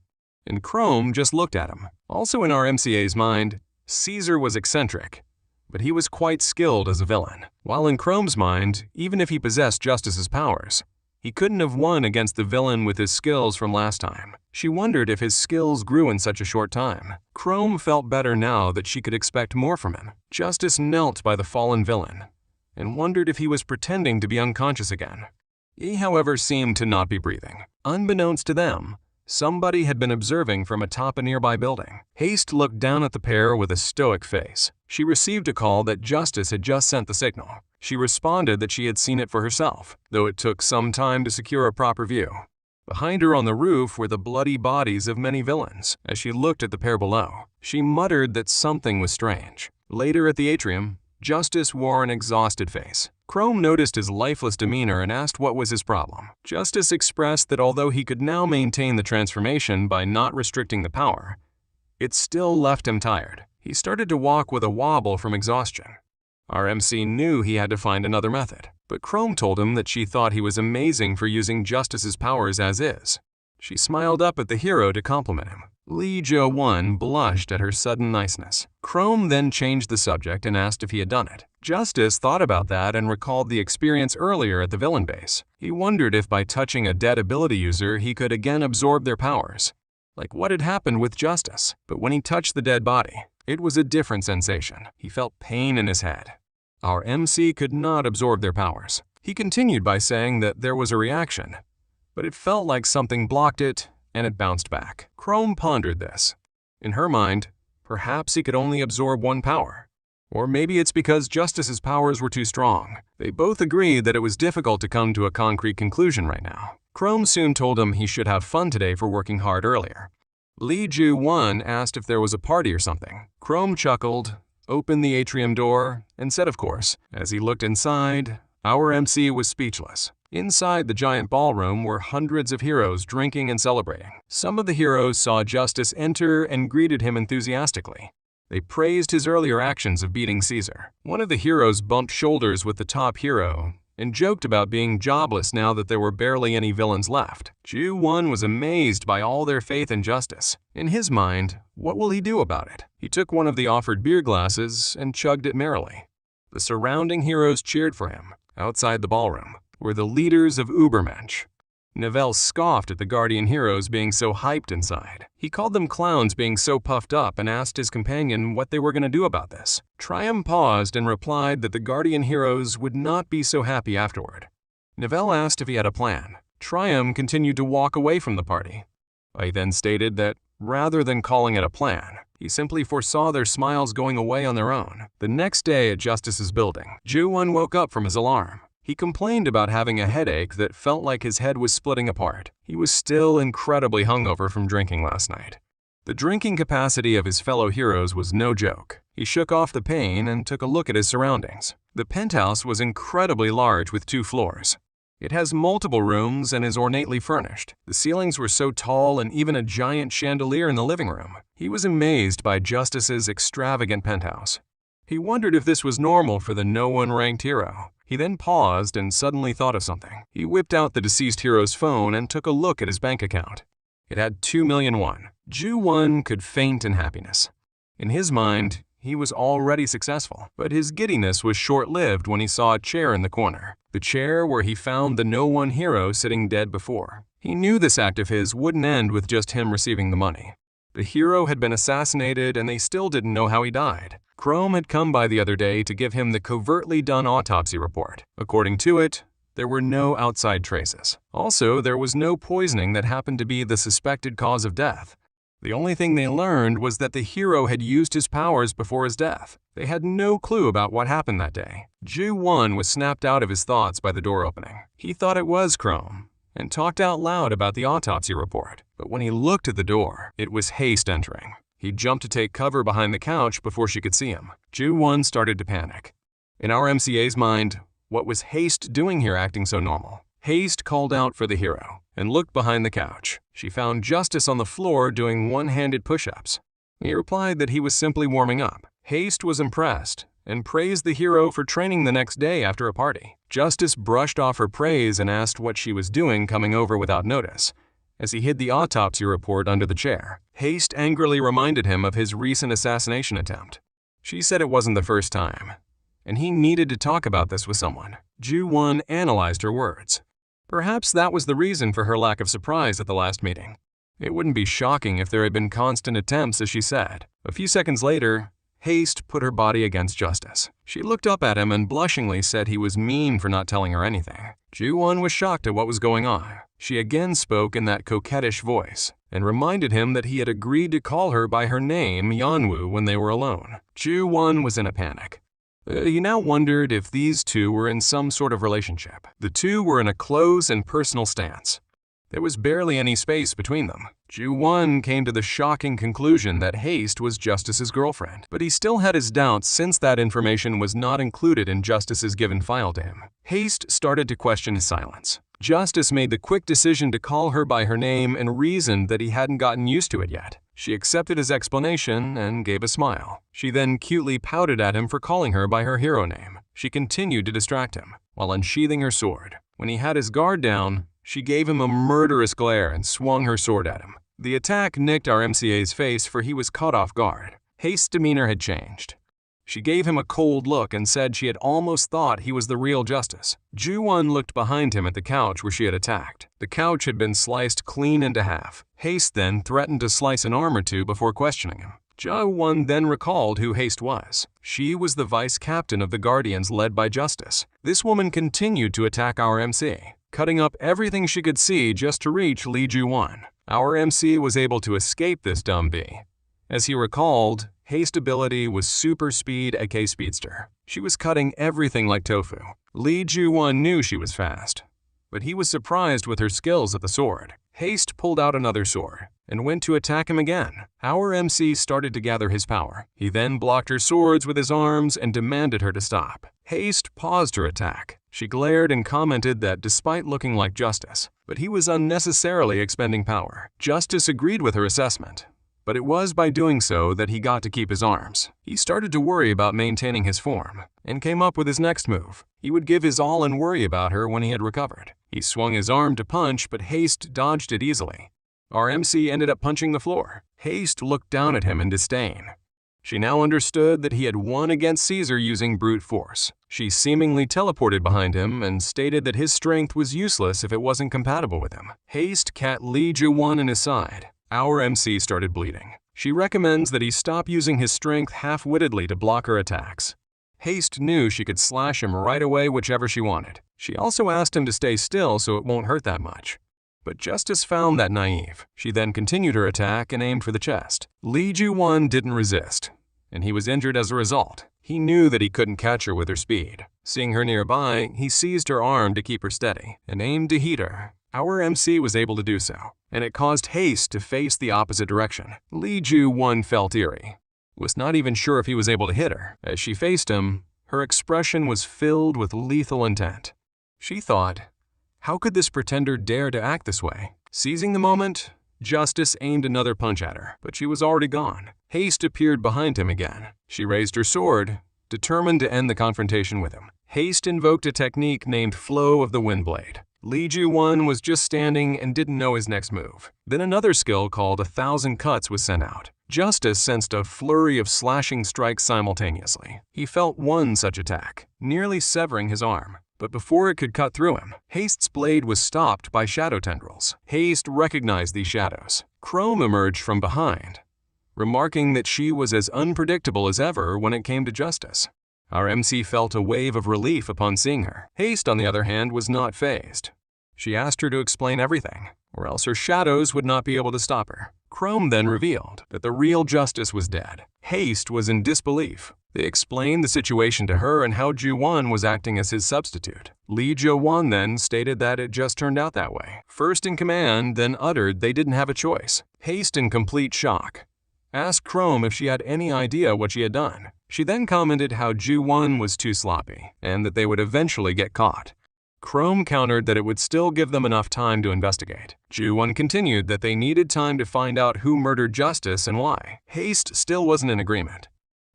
and Chrome just looked at him. Also in our MCA's mind, Caesar was eccentric, but he was quite skilled as a villain. While in Chrome's mind, even if he possessed Justice's powers, He couldn't have won against the villain with his skills from last time. She wondered if his skills grew in such a short time. Chrome felt better now that she could expect more from him. Justice knelt by the fallen villain and wondered if he was pretending to be unconscious again. He, however, seemed to not be breathing. Unbeknownst to them, somebody had been observing from atop a nearby building. Haste looked down at the pair with a stoic face. She received a call that Justice had just sent the signal. She responded that she had seen it for herself, though it took some time to secure a proper view. Behind her on the roof were the bloody bodies of many villains. As she looked at the pair below, she muttered that something was strange. Later at the atrium, Justice wore an exhausted face. Chrome noticed his lifeless demeanor and asked what was his problem. Justice expressed that although he could now maintain the transformation by not restricting the power, it still left him tired. He started to walk with a wobble from exhaustion. Our MC knew he had to find another method, but Chrome told him that she thought he was amazing for using Justice's powers as is. She smiled up at the hero to compliment him. Lee Jo-won blushed at her sudden niceness. Chrome then changed the subject and asked if he had done it. Justice thought about that and recalled the experience earlier at the villain base. He wondered if by touching a dead ability user he could again absorb their powers, like what had happened with Justice. But when he touched the dead body, it was a different sensation. He felt pain in his head. Our MC could not absorb their powers. He continued by saying that there was a reaction, but it felt like something blocked it and it bounced back. Chrome pondered this. In her mind, perhaps he could only absorb one power. Or maybe it's because Justice's powers were too strong. They both agreed that it was difficult to come to a concrete conclusion right now. Chrome soon told him he should have fun today for working hard earlier. Lee Jo-won asked if there was a party or something. Chrome chuckled, opened the atrium door, and said of course. As he looked inside, our MC was speechless. Inside the giant ballroom were hundreds of heroes drinking and celebrating. Some of the heroes saw Justice enter and greeted him enthusiastically. They praised his earlier actions of beating Caesar. One of the heroes bumped shoulders with the top hero and joked about being jobless now that there were barely any villains left. Jo-won was amazed by all their faith in Justice. In his mind, what will he do about it? He took one of the offered beer glasses and chugged it merrily. The surrounding heroes cheered for him. Outside the ballroom were the leaders of Ubermensch. Nivelle scoffed at the Guardian heroes being so hyped inside. He called them clowns being so puffed up and asked his companion what they were going to do about this. Trium paused and replied that the Guardian heroes would not be so happy afterward. Nivelle asked if he had a plan. Trium continued to walk away from the party. He then stated that rather than calling it a plan, he simply foresaw their smiles going away on their own. The next day at Justice's building, Jo-won woke up from his alarm. He complained about having a headache that felt like his head was splitting apart. He was still incredibly hungover from drinking last night. The drinking capacity of his fellow heroes was no joke. He shook off the pain and took a look at his surroundings. The penthouse was incredibly large with 2 floors. It has multiple rooms and is ornately furnished. The ceilings were so tall and even a giant chandelier in the living room. He was amazed by Justice's extravagant penthouse. He wondered if this was normal for the no-one-ranked hero. He then paused and suddenly thought of something. He whipped out the deceased hero's phone and took a look at his bank account. It had 2 million won. Jo-won could faint in happiness. In his mind, he was already successful, but his giddiness was short-lived when he saw a chair in the corner. The chair where he found the no-one hero sitting dead before. He knew this act of his wouldn't end with just him receiving the money. The hero had been assassinated and they still didn't know how he died. Chrome had come by the other day to give him the covertly done autopsy report. According to it, there were no outside traces. Also, there was no poisoning that happened to be the suspected cause of death. The only thing they learned was that the hero had used his powers before his death. They had no clue about what happened that day. Jo-won was snapped out of his thoughts by the door opening. He thought it was Chrome and talked out loud about the autopsy report. But when he looked at the door, it was Haste entering. He jumped to take cover behind the couch before she could see him. Jo-won started to panic. In our MCA's mind, what was Haste doing here acting so normal? Haste called out for the hero and looked behind the couch. She found Justice on the floor doing one-handed push-ups. He replied that he was simply warming up. Haste was impressed and praised the hero for training the next day after a party. Justice brushed off her praise and asked what she was doing coming over without notice, as he hid the autopsy report under the chair. Haste angrily reminded him of his recent assassination attempt. She said it wasn't the first time, and he needed to talk about this with someone. Jo-won analyzed her words. Perhaps that was the reason for her lack of surprise at the last meeting. It wouldn't be shocking if there had been constant attempts, as she said. A few seconds later, Haste put her body against Justice. She looked up at him and blushingly said he was mean for not telling her anything. Ju-won was shocked at what was going on. She again spoke in that coquettish voice and reminded him that he had agreed to call her by her name, Yeonwoo, when they were alone. Ju-won was in a panic. He now wondered if these two were in some sort of relationship. The two were in a close and personal stance. There was barely any space between them. Ju-won came to the shocking conclusion that Haste was Justice's girlfriend, but he still had his doubts since that information was not included in Justice's given file to him. Haste started to question his silence. Justice made the quick decision to call her by her name and reasoned that he hadn't gotten used to it yet. She accepted his explanation and gave a smile. She then cutely pouted at him for calling her by her hero name. She continued to distract him while unsheathing her sword. When he had his guard down, she gave him a murderous glare and swung her sword at him. The attack nicked our MCA's face, for he was caught off guard. Haste's demeanor had changed. She gave him a cold look and said she had almost thought he was the real Justice. Ju-won looked behind him at the couch where she had attacked. The couch had been sliced clean into half. Haste then threatened to slice an arm or two before questioning him. Ju-won then recalled who Haste was. She was the vice captain of the Guardians led by Justice. This woman continued to attack our MC, cutting up everything she could see just to reach Lee Ju-won. Our MC was able to escape this dumb bee. As he recalled, Haste's ability was Super Speed aka Speedster. She was cutting everything like tofu. Lee Ju-won knew she was fast, but he was surprised with her skills at the sword. Haste pulled out another sword and went to attack him again. Our MC started to gather his power. He then blocked her swords with his arms and demanded her to stop. Haste paused her attack. She glared and commented that despite looking like Justice, but he was unnecessarily expending power. Justice agreed with her assessment, but it was by doing so that he got to keep his arms. He started to worry about maintaining his form and came up with his next move. He would give his all and worry about her when he had recovered. He swung his arm to punch, but Haste dodged it easily. Our MC ended up punching the floor. Haste looked down at him in disdain. She now understood that he had won against Caesar using brute force. She seemingly teleported behind him and stated that his strength was useless if it wasn't compatible with him. Haste cat Lee Ju-won in his side. Our MC started bleeding. She recommends that he stop using his strength half-wittedly to block her attacks. Haste knew she could slash him right away whichever she wanted. She also asked him to stay still so it won't hurt that much. But Justice found that naive. She then continued her attack and aimed for the chest. Lee Ju-won didn't resist, and he was injured as a result. He knew that he couldn't catch her with her speed. Seeing her nearby, he seized her arm to keep her steady and aimed to hit her. Our MC was able to do so, and it caused Haste to face the opposite direction. Lee Ju-won felt eerie. Was not even sure if he was able to hit her. As she faced him, her expression was filled with lethal intent. She thought, how could this pretender dare to act this way? Seizing the moment, Justice aimed another punch at her, but she was already gone. Haste appeared behind him again. She raised her sword, determined to end the confrontation with him. Haste invoked a technique named Flow of the Windblade. Lee Ju-won was just standing and didn't know his next move. Then another skill called 1,000 Cuts was sent out. Justice sensed a flurry of slashing strikes simultaneously. He felt one such attack, nearly severing his arm. But before it could cut through him, Haste's blade was stopped by shadow tendrils. Haste recognized these shadows. Chrome emerged from behind, remarking that she was as unpredictable as ever when it came to Justice. Our MC felt a wave of relief upon seeing her. Haste, on the other hand, was not fazed. She asked her to explain everything, or else her shadows would not be able to stop her. Chrome then revealed that the real Justice was dead. Haste was in disbelief. They explained the situation to her and how Ju-won was acting as his substitute. Lee Ju-won then stated that it just turned out that way. First in command, then uttered they didn't have a choice. Haste, in complete shock, asked Chrome if she had any idea what she had done. She then commented how Ju-won was too sloppy and that they would eventually get caught. Chrome countered that it would still give them enough time to investigate. Ju-won continued that they needed time to find out who murdered Justice and why. Haste still wasn't in agreement.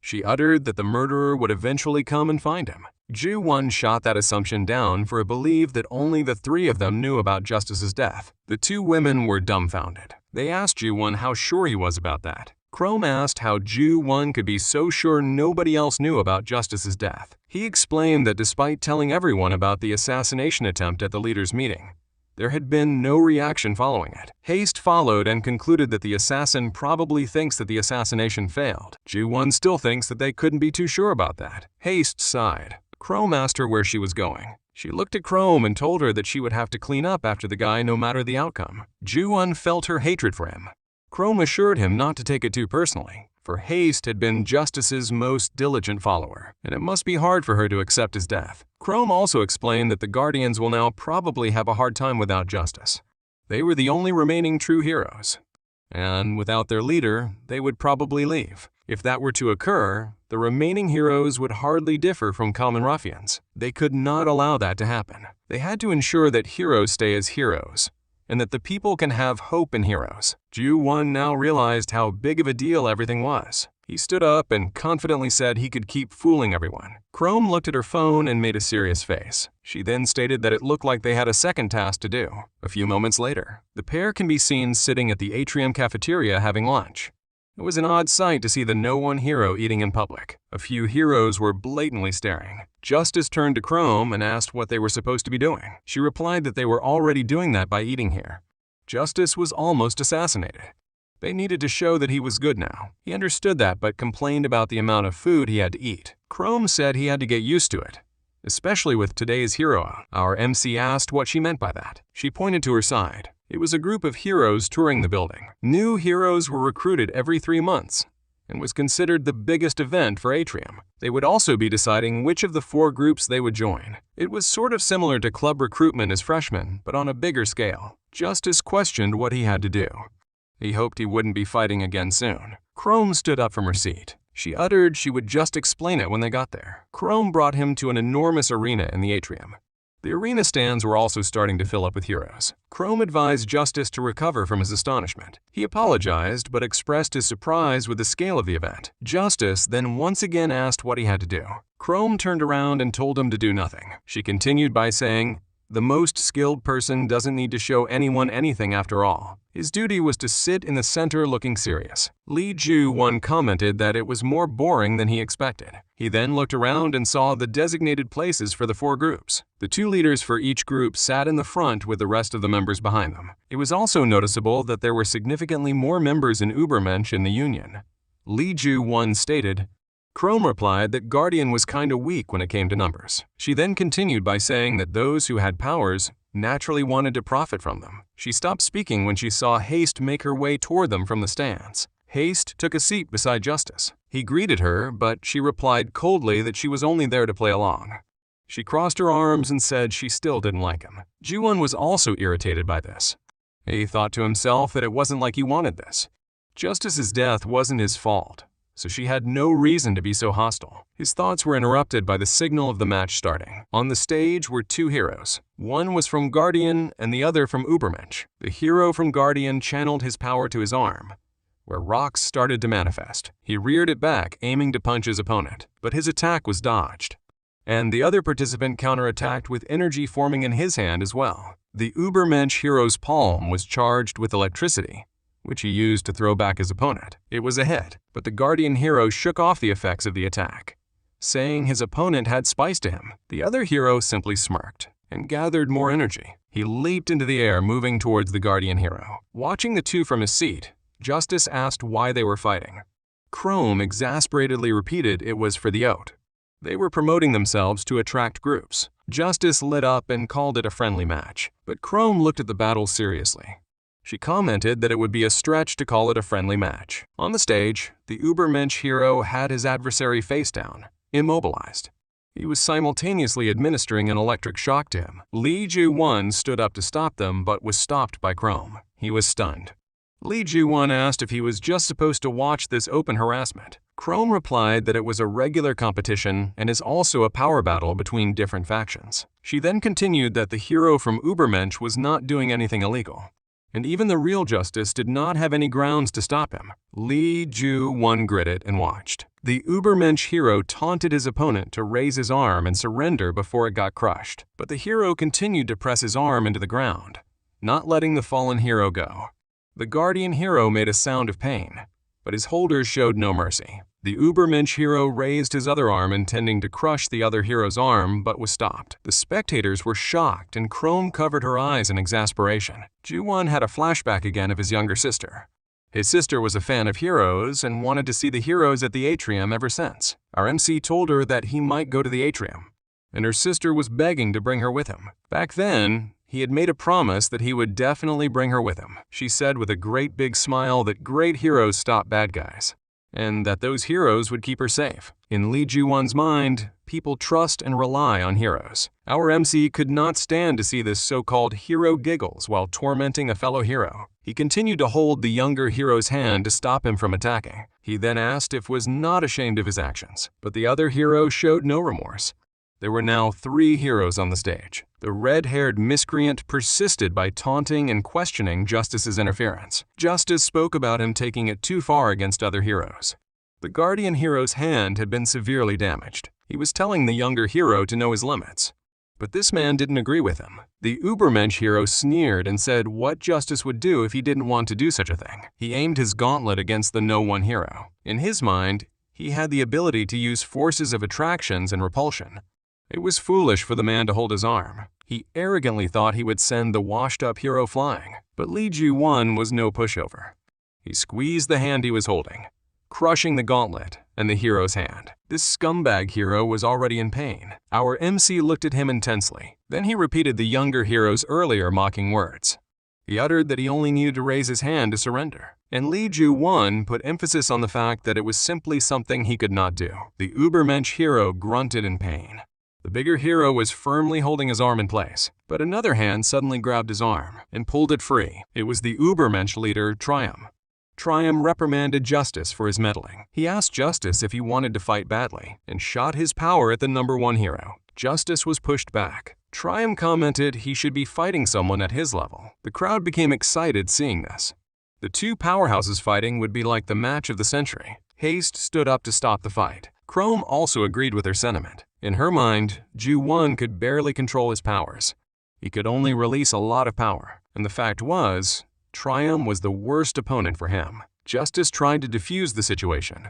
She uttered that the murderer would eventually come and find him. Ju-won shot that assumption down, for it believed that only the three of them knew about Justice's death. The two women were dumbfounded. They asked Ju-won how sure he was about that. Chrome asked how Ju-won could be so sure nobody else knew about Justice's death. He explained that despite telling everyone about the assassination attempt at the leaders' meeting, There had been no reaction following it. Haste followed and concluded that the assassin probably thinks that the assassination failed. Ju-won still thinks that they couldn't be too sure about that. Haste sighed. Chrome asked her where she was going. She looked at Chrome and told her that she would have to clean up after the guy no matter the outcome. Ju-won felt her hatred for him. Chrome assured him not to take it too personally, for Haste had been Justice's most diligent follower, and it must be hard for her to accept his death. Chrome also explained that the Guardians will now probably have a hard time without Justice. They were the only remaining true heroes, and without their leader, they would probably leave. If that were to occur, the remaining heroes would hardly differ from common ruffians. They could not allow that to happen. They had to ensure that heroes stay as heroes, and that the people can have hope in heroes. Ju-won now realized how big of a deal everything was. He stood up and confidently said he could keep fooling everyone. Chrome looked at her phone and made a serious face. She then stated that it looked like they had a second task to do. A few moments later, the pair can be seen sitting at the atrium cafeteria having lunch. It was an odd sight to see the no-one hero eating in public. A few heroes were blatantly staring. Justice turned to Chrome and asked what they were supposed to be doing. She replied that they were already doing that by eating here. Justice was almost assassinated. They needed to show that he was good now. He understood that but complained about the amount of food he had to eat. Chrome said he had to get used to it, especially with today's hero. Our MC asked what she meant by that. She pointed to her side. It was a group of heroes touring the building. New heroes were recruited every 3 months and was considered the biggest event for Atrium. They would also be deciding which of the 4 groups they would join. It was sort of similar to club recruitment as freshmen, but on a bigger scale. Justice questioned what he had to do. He hoped he wouldn't be fighting again soon. Chrome stood up from her seat. She uttered she would just explain it when they got there. Chrome brought him to an enormous arena in the atrium. The arena stands were also starting to fill up with heroes. Chrome advised Justice to recover from his astonishment. He apologized but expressed his surprise with the scale of the event. Justice then once again asked what he had to do. Chrome turned around and told him to do nothing. She continued by saying, "The most skilled person doesn't need to show anyone anything after all." His duty was to sit in the center looking serious. Lee Ju-won commented that it was more boring than he expected. He then looked around and saw the designated places for the 4 groups. The 2 leaders for each group sat in the front with the rest of the members behind them. It was also noticeable that there were significantly more members in Übermensch in the Union. Lee Ju-won stated, Chrome replied that Guardian was kinda weak when it came to numbers. She then continued by saying that those who had powers naturally wanted to profit from them. She stopped speaking when she saw Haste make her way toward them from the stands. Haste took a seat beside Justice. He greeted her, but she replied coldly that she was only there to play along. She crossed her arms and said she still didn't like him. Ju-won was also irritated by this. He thought to himself that it wasn't like he wanted this. Justice's death wasn't his fault, so she had no reason to be so hostile. His thoughts were interrupted by the signal of the match starting. On the stage were 2 heroes. One was from Guardian and the other from Übermensch. The hero from Guardian channeled his power to his arm, where rocks started to manifest. He reared it back, aiming to punch his opponent, but his attack was dodged. And the other participant counterattacked with energy forming in his hand as well. The Übermensch hero's palm was charged with electricity, which he used to throw back his opponent. It was a hit, but the Guardian hero shook off the effects of the attack, saying his opponent had spice to him. The other hero simply smirked and gathered more energy. He leaped into the air, moving towards the Guardian hero. Watching the 2 from his seat, Justice asked why they were fighting. Chrome exasperatedly repeated it was for the oat. They were promoting themselves to attract groups. Justice lit up and called it a friendly match, but Chrome looked at the battle seriously. She commented that it would be a stretch to call it a friendly match. On the stage, the Übermensch hero had his adversary face down, immobilized. He was simultaneously administering an electric shock to him. Lee Ju-won stood up to stop them but was stopped by Chrome. He was stunned. Lee Ju-won asked if he was just supposed to watch this open harassment. Chrome replied that it was a regular competition and is also a power battle between different factions. She then continued that the hero from Übermensch was not doing anything illegal, and even the real Justice did not have any grounds to stop him. Lee Ju-won gritted and watched. The Übermensch hero taunted his opponent to raise his arm and surrender before it got crushed, but the hero continued to press his arm into the ground, not letting the fallen hero go. The Guardian hero made a sound of pain, but his holders showed no mercy. The Ubermensch hero raised his other arm intending to crush the other hero's arm, but was stopped. The spectators were shocked and Chrome covered her eyes in exasperation. Ju-won had a flashback again of his younger sister. His sister was a fan of heroes and wanted to see the heroes at the atrium ever since. Our MC told her that he might go to the atrium, and her sister was begging to bring her with him. Back then, he had made a promise that he would definitely bring her with him. She said with a great big smile that great heroes stop bad guys, and that those heroes would keep her safe. In Lee Ju-won's mind, people trust and rely on heroes. Our MC could not stand to see this so-called hero giggles while tormenting a fellow hero. He continued to hold the younger hero's hand to stop him from attacking. He then asked if was not ashamed of his actions, but the other hero showed no remorse. There were now 3 heroes on the stage. The red-haired miscreant persisted by taunting and questioning Justice's interference. Justice spoke about him taking it too far against other heroes. The guardian hero's hand had been severely damaged. He was telling the younger hero to know his limits. But this man didn't agree with him. The Ubermensch hero sneered and said what Justice would do if he didn't want to do such a thing. He aimed his gauntlet against the no-one hero. In his mind, he had the ability to use forces of attractions and repulsion. It was foolish for the man to hold his arm. He arrogantly thought he would send the washed-up hero flying. But Lee Ju-won was no pushover. He squeezed the hand he was holding, crushing the gauntlet and the hero's hand. This scumbag hero was already in pain. Our MC looked at him intensely. Then he repeated the younger hero's earlier mocking words. He uttered that he only needed to raise his hand to surrender. And Lee Ju-won put emphasis on the fact that it was simply something he could not do. The Ubermensch hero grunted in pain. The bigger hero was firmly holding his arm in place, but another hand suddenly grabbed his arm and pulled it free. It was the Ubermensch leader, Trium. Trium reprimanded Justice for his meddling. He asked Justice if he wanted to fight badly and shot his power at the #1 hero. Justice was pushed back. Trium commented he should be fighting someone at his level. The crowd became excited seeing this. The 2 powerhouses fighting would be like the match of the century. Haste stood up to stop the fight. Chrome also agreed with her sentiment. In her mind, Ju-won could barely control his powers. He could only release a lot of power. And the fact was, Trium was the worst opponent for him. Justice tried to defuse the situation,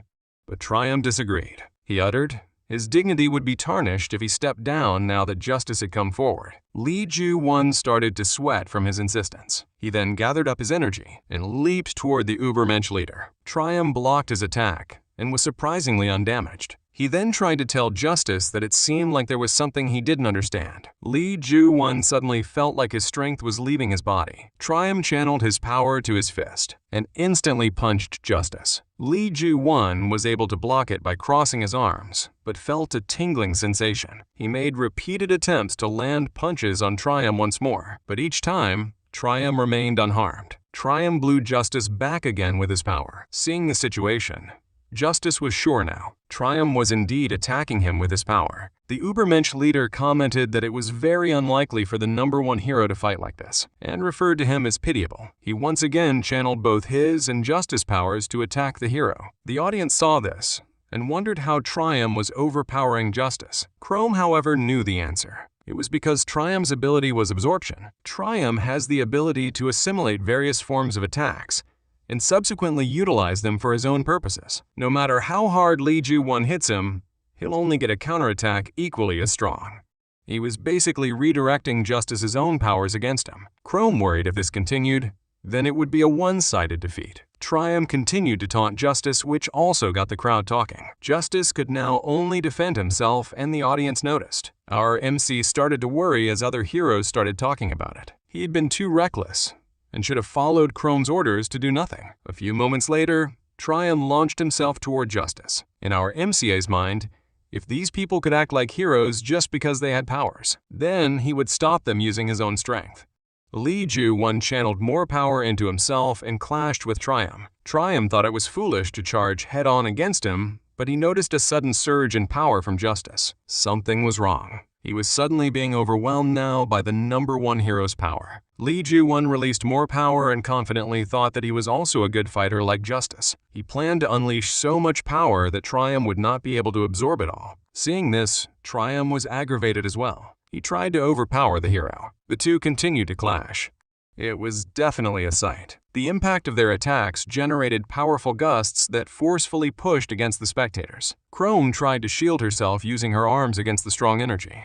but Trium disagreed. He uttered his dignity would be tarnished if he stepped down now that Justice had come forward. Lee Ju-won started to sweat from his insistence. He then gathered up his energy and leaped toward the Ubermensch leader. Trium blocked his attack and was surprisingly undamaged. He then tried to tell Justice that it seemed like there was something he didn't understand. Lee Ju-won suddenly felt like his strength was leaving his body. Trium channeled his power to his fist and instantly punched Justice. Lee Ju-won was able to block it by crossing his arms, but felt a tingling sensation. He made repeated attempts to land punches on Trium once more, but each time, Trium remained unharmed. Trium blew Justice back again with his power. Seeing the situation, Justice was sure now. Trium was indeed attacking him with his power. The Ubermensch leader commented that it was very unlikely for the #1 hero to fight like this, and referred to him as pitiable. He once again channeled both his and Justice powers to attack the hero. The audience saw this and wondered how Trium was overpowering Justice. Chrome, however, knew the answer. It was because Trium's ability was absorption. Trium has the ability to assimilate various forms of attacks and subsequently utilize them for his own purposes. No matter how hard Lee Ju-won hits him, he'll only get a counterattack equally as strong. He was basically redirecting Justice's own powers against him. Chrome worried if this continued, then it would be a one-sided defeat. Trium continued to taunt Justice, which also got the crowd talking. Justice could now only defend himself, and the audience noticed. Our MC started to worry as other heroes started talking about it. He had been too reckless and should have followed Chrome's orders to do nothing. A few moments later, Trium launched himself toward Justice. In our MCA's mind, if these people could act like heroes just because they had powers, then he would stop them using his own strength. Lee Ju-won channeled more power into himself and clashed with Trium. Trium thought it was foolish to charge head-on against him, but he noticed a sudden surge in power from Justice. Something was wrong. He was suddenly being overwhelmed now by the #1 hero's power. Lee Ju-won released more power and confidently thought that he was also a good fighter like Justice. He planned to unleash so much power that Trium would not be able to absorb it all. Seeing this, Trium was aggravated as well. He tried to overpower the hero. The two continued to clash. It was definitely a sight. The impact of their attacks generated powerful gusts that forcefully pushed against the spectators. Chrome tried to shield herself using her arms against the strong energy.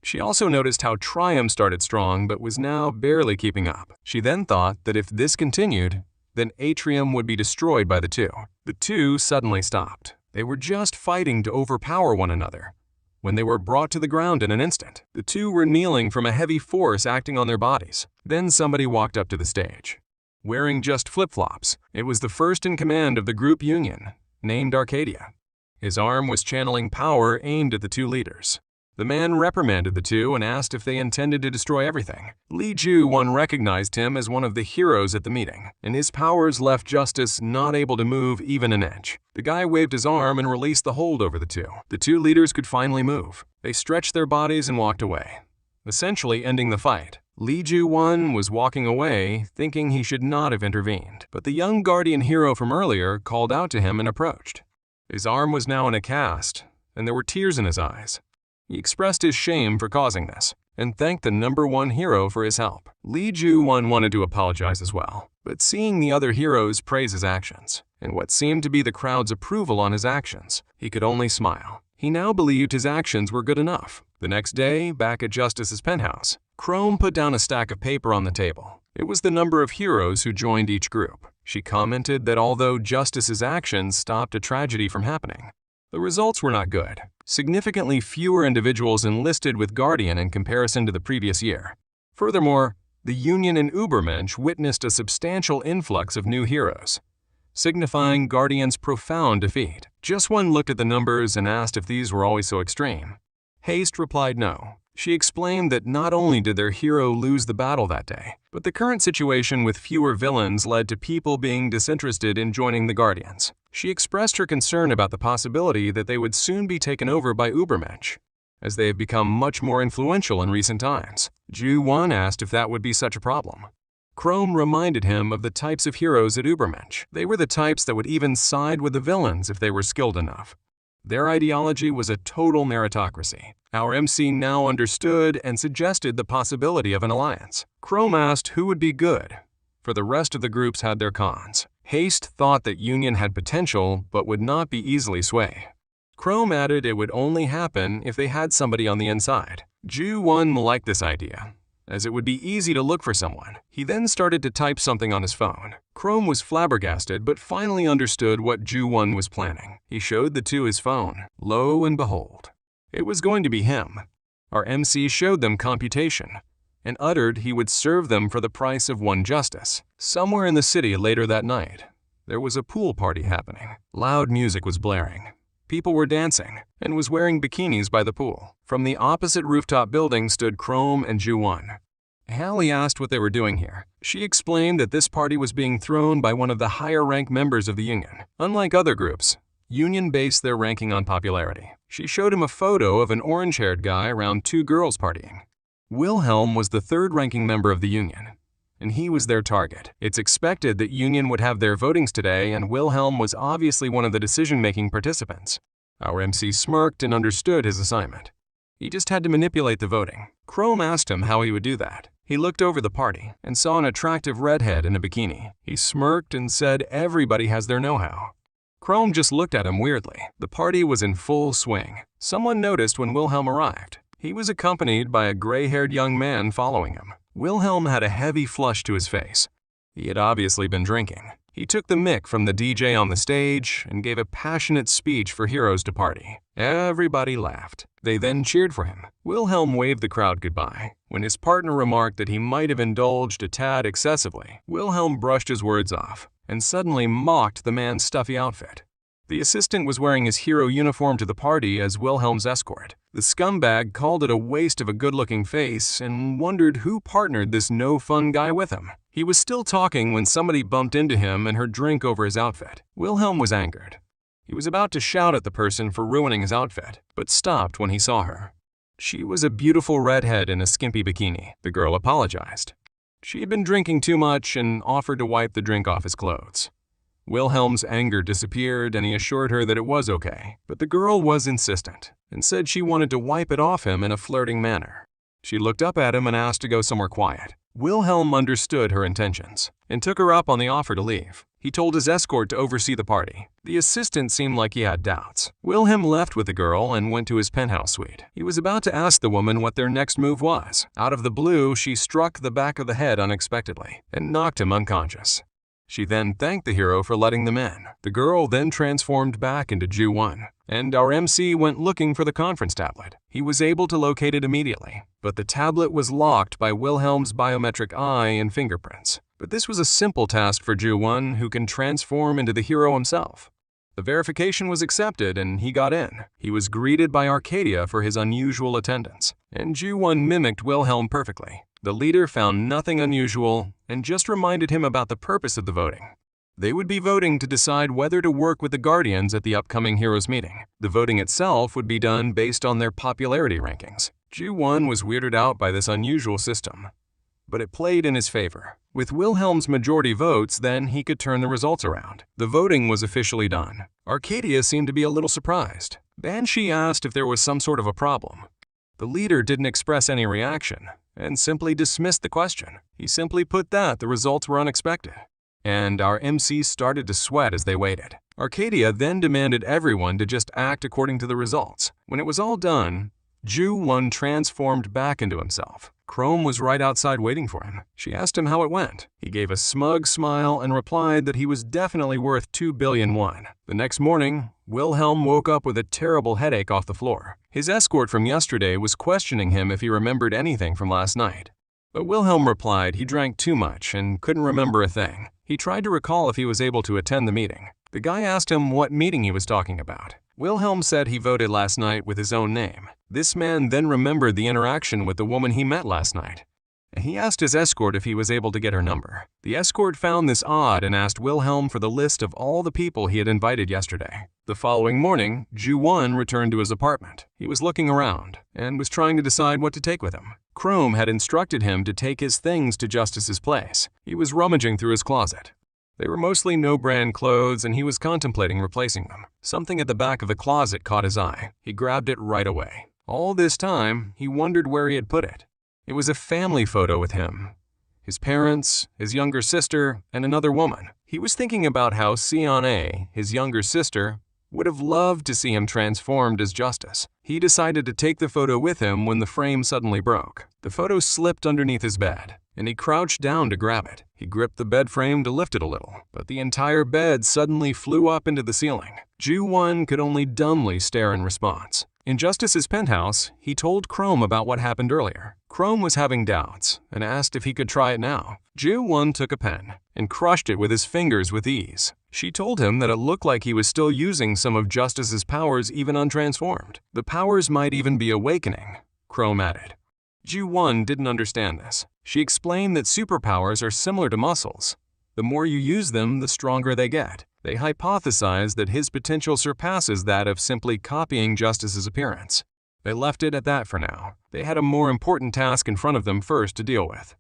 She also noticed how Triumph started strong but was now barely keeping up. She then thought that if this continued, then Atrium would be destroyed by the two. The two suddenly stopped. They were just fighting to overpower one another when they were brought to the ground in an instant. The two were kneeling from a heavy force acting on their bodies. Then somebody walked up to the stage. Wearing just flip-flops, it was the first in command of the group Union, named Arcadia. His arm was channeling power aimed at the two leaders. The man reprimanded the two and asked if they intended to destroy everything. Li Ju-won recognized him as one of the heroes at the meeting, and his powers left Justice not able to move even an inch. The guy waved his arm and released the hold over the two. The two leaders could finally move. They stretched their bodies and walked away, essentially ending the fight. Li Ju-won was walking away, thinking he should not have intervened, but the young guardian hero from earlier called out to him and approached. His arm was now in a cast, and there were tears in his eyes. He expressed his shame for causing this, and thanked the #1 hero for his help. Li Ju-won wanted to apologize as well, but seeing the other heroes praise his actions, and what seemed to be the crowd's approval on his actions, he could only smile. He now believed his actions were good enough. The next day, back at Justice's penthouse, Chrome put down a stack of paper on the table. It was the number of heroes who joined each group. She commented that although Justice's actions stopped a tragedy from happening, the results were not good. Significantly fewer individuals enlisted with Guardian in comparison to the previous year. Furthermore, the Union and Übermensch witnessed a substantial influx of new heroes, signifying Guardian's profound defeat. Just one looked at the numbers and asked if these were always so extreme. Haste replied no. She explained that not only did their hero lose the battle that day, but the current situation with fewer villains led to people being disinterested in joining the Guardians. She expressed her concern about the possibility that they would soon be taken over by Übermensch, as they have become much more influential in recent times. Ju-won asked if that would be such a problem. Chrome reminded him of the types of heroes at Übermensch. They were the types that would even side with the villains if they were skilled enough. Their ideology was a total meritocracy. Our MC now understood and suggested the possibility of an alliance. Chrome asked who would be good, for the rest of the groups had their cons. Haste thought that Union had potential but would not be easily swayed. Chrome added it would only happen if they had somebody on the inside. Ju-won liked this idea, as it would be easy to look for someone. He then started to type something on his phone. Chrome was flabbergasted but finally understood what Ju-won was planning. He showed the two his phone. Lo and behold, it was going to be him. Our MC showed them computation and uttered he would serve them for the price of one justice. Somewhere in the city later that night, there was a pool party happening. Loud music was blaring. People were dancing and was wearing bikinis by the pool. From the opposite rooftop building stood Chrome and Ju-won. Hallie asked what they were doing here. She explained that this party was being thrown by one of the higher-ranked members of the Union. Unlike other groups, Union based their ranking on popularity. She showed him a photo of an orange-haired guy around two girls partying. Wilhelm was the third-ranking member of the Union, and he was their target. It's expected that Union would have their votings today, and Wilhelm was obviously one of the decision-making participants. Our MC smirked and understood his assignment. He just had to manipulate the voting. Chrome asked him how he would do that. He looked over the party and saw an attractive redhead in a bikini. He smirked and said everybody has their know-how. Chrome just looked at him weirdly. The party was in full swing. Someone noticed when Wilhelm arrived. He was accompanied by a gray-haired young man following him. Wilhelm had a heavy flush to his face. He had obviously been drinking. He took the mic from the DJ on the stage and gave a passionate speech for heroes to party. Everybody laughed. They then cheered for him. Wilhelm waved the crowd goodbye. When his partner remarked that he might have indulged a tad excessively, Wilhelm brushed his words off and suddenly mocked the man's stuffy outfit. The assistant was wearing his hero uniform to the party as Wilhelm's escort. The scumbag called it a waste of a good-looking face and wondered who partnered this no-fun guy with him. He was still talking when somebody bumped into him and her drink over his outfit. Wilhelm was angered. He was about to shout at the person for ruining his outfit, but stopped when he saw her. She was a beautiful redhead in a skimpy bikini. The girl apologized. She had been drinking too much and offered to wipe the drink off his clothes. Wilhelm's anger disappeared and he assured her that it was okay, but the girl was insistent and said she wanted to wipe it off him in a flirting manner. She looked up at him and asked to go somewhere quiet. Wilhelm understood her intentions and took her up on the offer to leave. He told his escort to oversee the party. The assistant seemed like he had doubts. Wilhelm left with the girl and went to his penthouse suite. He was about to ask the woman what their next move was. Out of the blue, she struck the back of the head unexpectedly and knocked him unconscious. She then thanked the hero for letting them in. The girl then transformed back into Ju-1, and our MC went looking for the conference tablet. He was able to locate it immediately, but the tablet was locked by Wilhelm's biometric eye and fingerprints. But this was a simple task for Ju-1, who can transform into the hero himself. The verification was accepted and he got in. He was greeted by Arcadia for his unusual attendance, and Ju-1 mimicked Wilhelm perfectly. The leader found nothing unusual and just reminded him about the purpose of the voting. They would be voting to decide whether to work with the Guardians at the upcoming Heroes meeting. The voting itself would be done based on their popularity rankings. Ju-1 was weirded out by this unusual system, but it played in his favor. With Wilhelm's majority votes, then he could turn the results around. The voting was officially done. Arcadia seemed to be a little surprised. Banshee asked if there was some sort of a problem. The leader didn't express any reaction and simply dismissed the question. He simply put that the results were unexpected. And our MC started to sweat as they waited. Arcadia then demanded everyone to just act according to the results. When it was all done, Ju-1 transformed back into himself. Chrome was right outside waiting for him. She asked him how it went. He gave a smug smile and replied that he was definitely worth 2 billion won. The next morning, Wilhelm woke up with a terrible headache off the floor. His escort from yesterday was questioning him if he remembered anything from last night. But Wilhelm replied he drank too much and couldn't remember a thing. He tried to recall if he was able to attend the meeting. The guy asked him what meeting he was talking about. Wilhelm said he voted last night with his own name. This man then remembered the interaction with the woman he met last night. He asked his escort if he was able to get her number. The escort found this odd and asked Wilhelm for the list of all the people he had invited yesterday. The following morning, Ju-1 returned to his apartment. He was looking around and was trying to decide what to take with him. Chrome had instructed him to take his things to Justice's place. He was rummaging through his closet. They were mostly no-brand clothes and he was contemplating replacing them. Something at the back of the closet caught his eye. He grabbed it right away. All this time, he wondered where he had put it. It was a family photo with him, his parents, his younger sister, and another woman. He was thinking about how Siane, his younger sister, would have loved to see him transformed as Justice. He decided to take the photo with him when the frame suddenly broke. The photo slipped underneath his bed, and he crouched down to grab it. He gripped the bed frame to lift it a little, but the entire bed suddenly flew up into the ceiling. Ju-1 could only dumbly stare in response. In Justice's penthouse, he told Chrome about what happened earlier. Chrome was having doubts and asked if he could try it now. Ju-1 took a pen and crushed it with his fingers with ease. She told him that it looked like he was still using some of Justice's powers even untransformed. The powers might even be awakening, Chrome added. Ju-1 didn't understand this. She explained that superpowers are similar to muscles. The more you use them, the stronger they get. They hypothesized that his potential surpasses that of simply copying Justice's appearance. They left it at that for now. They had a more important task in front of them first to deal with.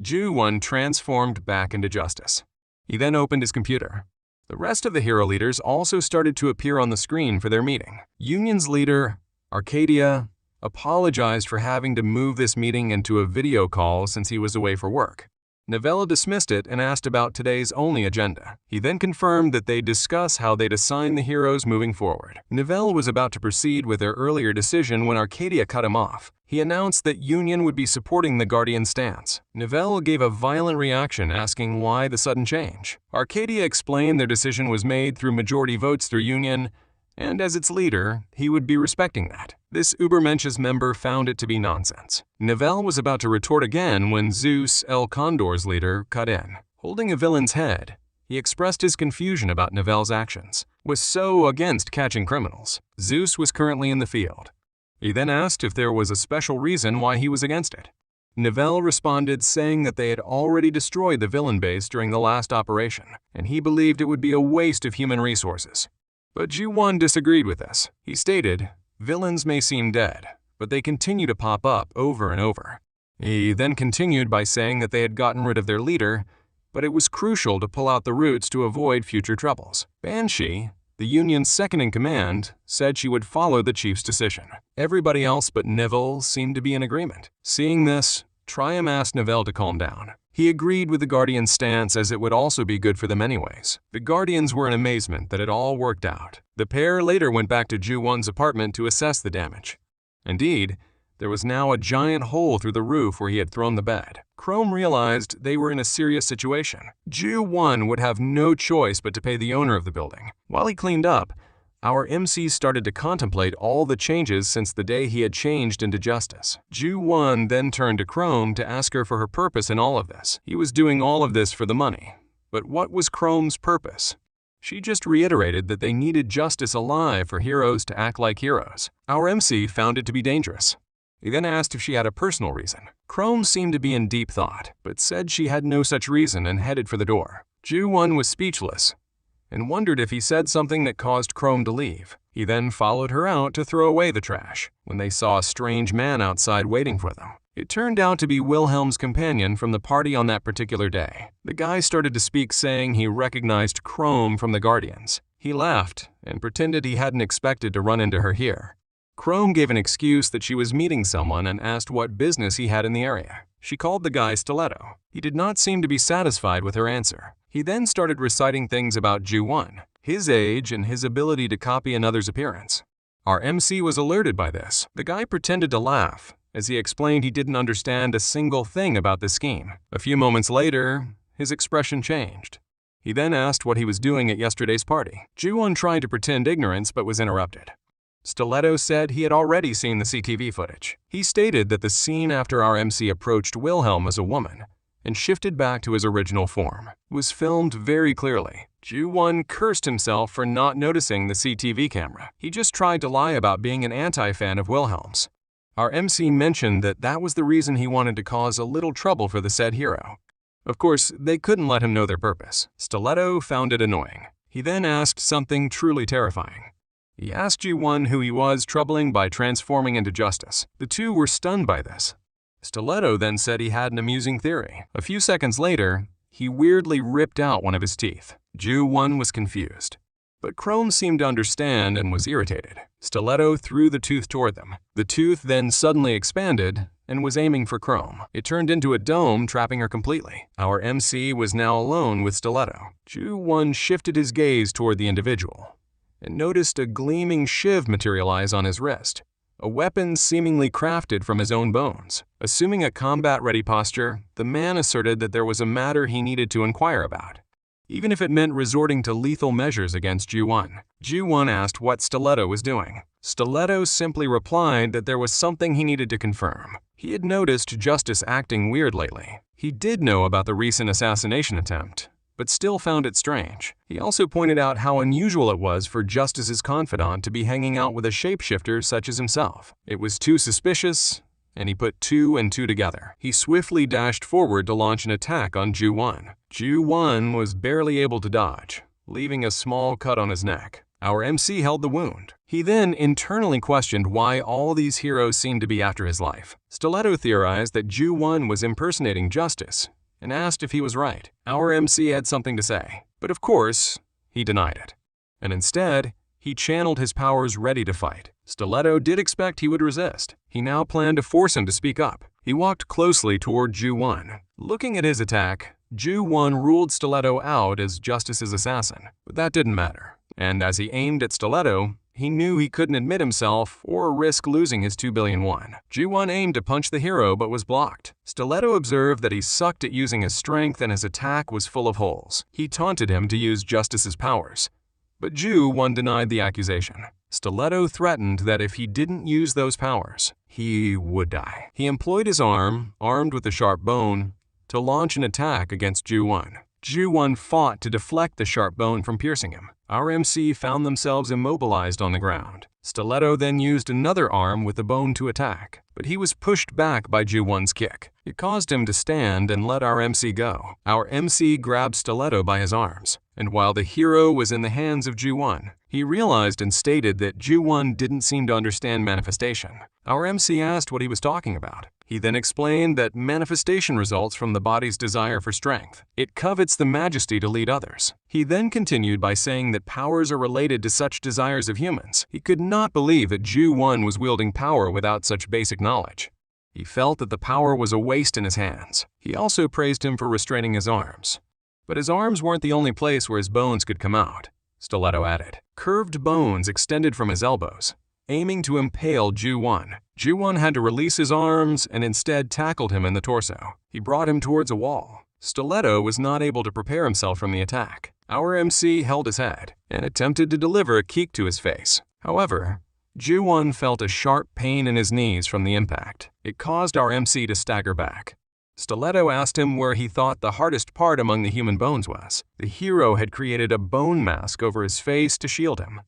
Ju-1 transformed back into Justice. He then opened his computer. The rest of the hero leaders also started to appear on the screen for their meeting. Union's leader, Arcadia, apologized for having to move this meeting into a video call since he was away for work. Novella dismissed it and asked about today's only agenda. He then confirmed that they'd discuss how they'd assign the heroes moving forward. Novella was about to proceed with their earlier decision when Arcadia cut him off. He announced that Union would be supporting the Guardian stance. Novella gave a violent reaction asking why the sudden change. Arcadia explained their decision was made through majority votes through Union, and as its leader, he would be respecting that. This Ubermensch's member found it to be nonsense. Novell was about to retort again when Zeus, El Condor's leader, cut in. Holding a villain's head, he expressed his confusion about Novell's actions, was so against catching criminals. Zeus was currently in the field. He then asked if there was a special reason why he was against it. Novell responded saying that they had already destroyed the villain base during the last operation, and he believed it would be a waste of human resources. But Ju-1 disagreed with this. He stated, "Villains may seem dead, but they continue to pop up over and over." He then continued by saying that they had gotten rid of their leader, but it was crucial to pull out the roots to avoid future troubles. Banshee, the Union's second-in-command, said she would follow the chief's decision. Everybody else but Neville seemed to be in agreement. Seeing this, Trium asked Novell to calm down. He agreed with the Guardians' stance as it would also be good for them anyways. The Guardians were in amazement that it all worked out. The pair later went back to Ju-won's apartment to assess the damage. Indeed, there was now a giant hole through the roof where he had thrown the bed. Chrome realized they were in a serious situation. Ju-won would have no choice but to pay the owner of the building. While he cleaned up, our MC started to contemplate all the changes since the day he had changed into Justice. Ju-won then turned to Chrome to ask her for her purpose in all of this. He was doing all of this for the money. But what was Chrome's purpose? She just reiterated that they needed justice alive for heroes to act like heroes. Our MC found it to be dangerous. He then asked if she had a personal reason. Chrome seemed to be in deep thought, but said she had no such reason and headed for the door. Ju-won was speechless and wondered if he said something that caused Chrome to leave. He then followed her out to throw away the trash when they saw a strange man outside waiting for them. It turned out to be Wilhelm's companion from the party on that particular day. The guy started to speak, saying he recognized Chrome from the Guardians. He laughed and pretended he hadn't expected to run into her here. Chrome gave an excuse that she was meeting someone and asked what business he had in the area. She called the guy Stiletto. He did not seem to be satisfied with her answer. He then started reciting things about Ju-won, his age, and his ability to copy another's appearance. Our MC was alerted by this. The guy pretended to laugh as he explained he didn't understand a single thing about the scheme. A few moments later, his expression changed. He then asked what he was doing at yesterday's party. Ju-won tried to pretend ignorance but was interrupted. Stiletto said he had already seen the CTV footage. He stated that the scene after our MC approached Wilhelm as a woman and shifted back to his original form was filmed very clearly. Ju-won cursed himself for not noticing the CTV camera. He just tried to lie about being an anti-fan of Wilhelm's. Our MC mentioned that that was the reason he wanted to cause a little trouble for the said hero. Of course, they couldn't let him know their purpose. Stiletto found it annoying. He then asked something truly terrifying. He asked Ju-won who he was troubling by transforming into Justice. The two were stunned by this. Stiletto then said he had an amusing theory. A few seconds later, he weirdly ripped out one of his teeth. Ju-won was confused, but Chrome seemed to understand and was irritated. Stiletto threw the tooth toward them. The tooth then suddenly expanded and was aiming for Chrome. It turned into a dome, trapping her completely. Our MC was now alone with Stiletto. Ju-won shifted his gaze toward the individual and noticed a gleaming shiv materialize on his wrist, a weapon seemingly crafted from his own bones. Assuming a combat-ready posture, the man asserted that there was a matter he needed to inquire about, even if it meant resorting to lethal measures against Ju-won. Ju-won asked what Stiletto was doing. Stiletto simply replied that there was something he needed to confirm. He had noticed Justice acting weird lately. He did know about the recent assassination attempt, but still found it strange. He also pointed out how unusual it was for Justice's confidant to be hanging out with a shapeshifter such as himself. It was too suspicious, and he put two and two together. He swiftly dashed forward to launch an attack on Ju-won. Ju-won was barely able to dodge, leaving a small cut on his neck. Our MC held the wound. He then internally questioned why all these heroes seemed to be after his life. Stiletto theorized that Ju-won was impersonating Justice and asked if he was right. Our MC had something to say, but of course, he denied it. And instead, he channeled his powers ready to fight. Stiletto did expect he would resist. He now planned to force him to speak up. He walked closely toward Ju-won. Looking at his attack, Ju-won ruled Stiletto out as Justice's assassin, but that didn't matter. And as he aimed at Stiletto, he knew he couldn't admit himself or risk losing his 2 billion won. Ju-won aimed to punch the hero but was blocked. Stiletto observed that he sucked at using his strength and his attack was full of holes. He taunted him to use Justice's powers, but Ju-won denied the accusation. Stiletto threatened that if he didn't use those powers, he would die. He employed his arm, armed with a sharp bone, to launch an attack against Ju-won. Ju-won fought to deflect the sharp bone from piercing him. Our MC found themselves immobilized on the ground. Stiletto then used another arm with the bone to attack, but he was pushed back by Ju-won's kick. It caused him to stand and let our MC go. Our MC grabbed Stiletto by his arms, and while the hero was in the hands of Ju-won, he realized and stated that Ju-won didn't seem to understand manifestation. Our MC asked what he was talking about. He then explained that manifestation results from the body's desire for strength. It covets the majesty to lead others. He then continued by saying that powers are related to such desires of humans. He could not believe that Ju-won was wielding power without such basic knowledge. He felt that the power was a waste in his hands. He also praised him for restraining his arms. But his arms weren't the only place where his bones could come out, Stiletto added. Curved bones extended from his elbows, aiming to impale Ju-won. Ju-won had to release his arms and instead tackled him in the torso. He brought him towards a wall. Stiletto was not able to prepare himself from the attack. Our MC held his head and attempted to deliver a kick to his face. However, Ju-won felt a sharp pain in his knees from the impact. It caused our MC to stagger back. Stiletto asked him where he thought the hardest part among the human bones was. The hero had created a bone mask over his face to shield him,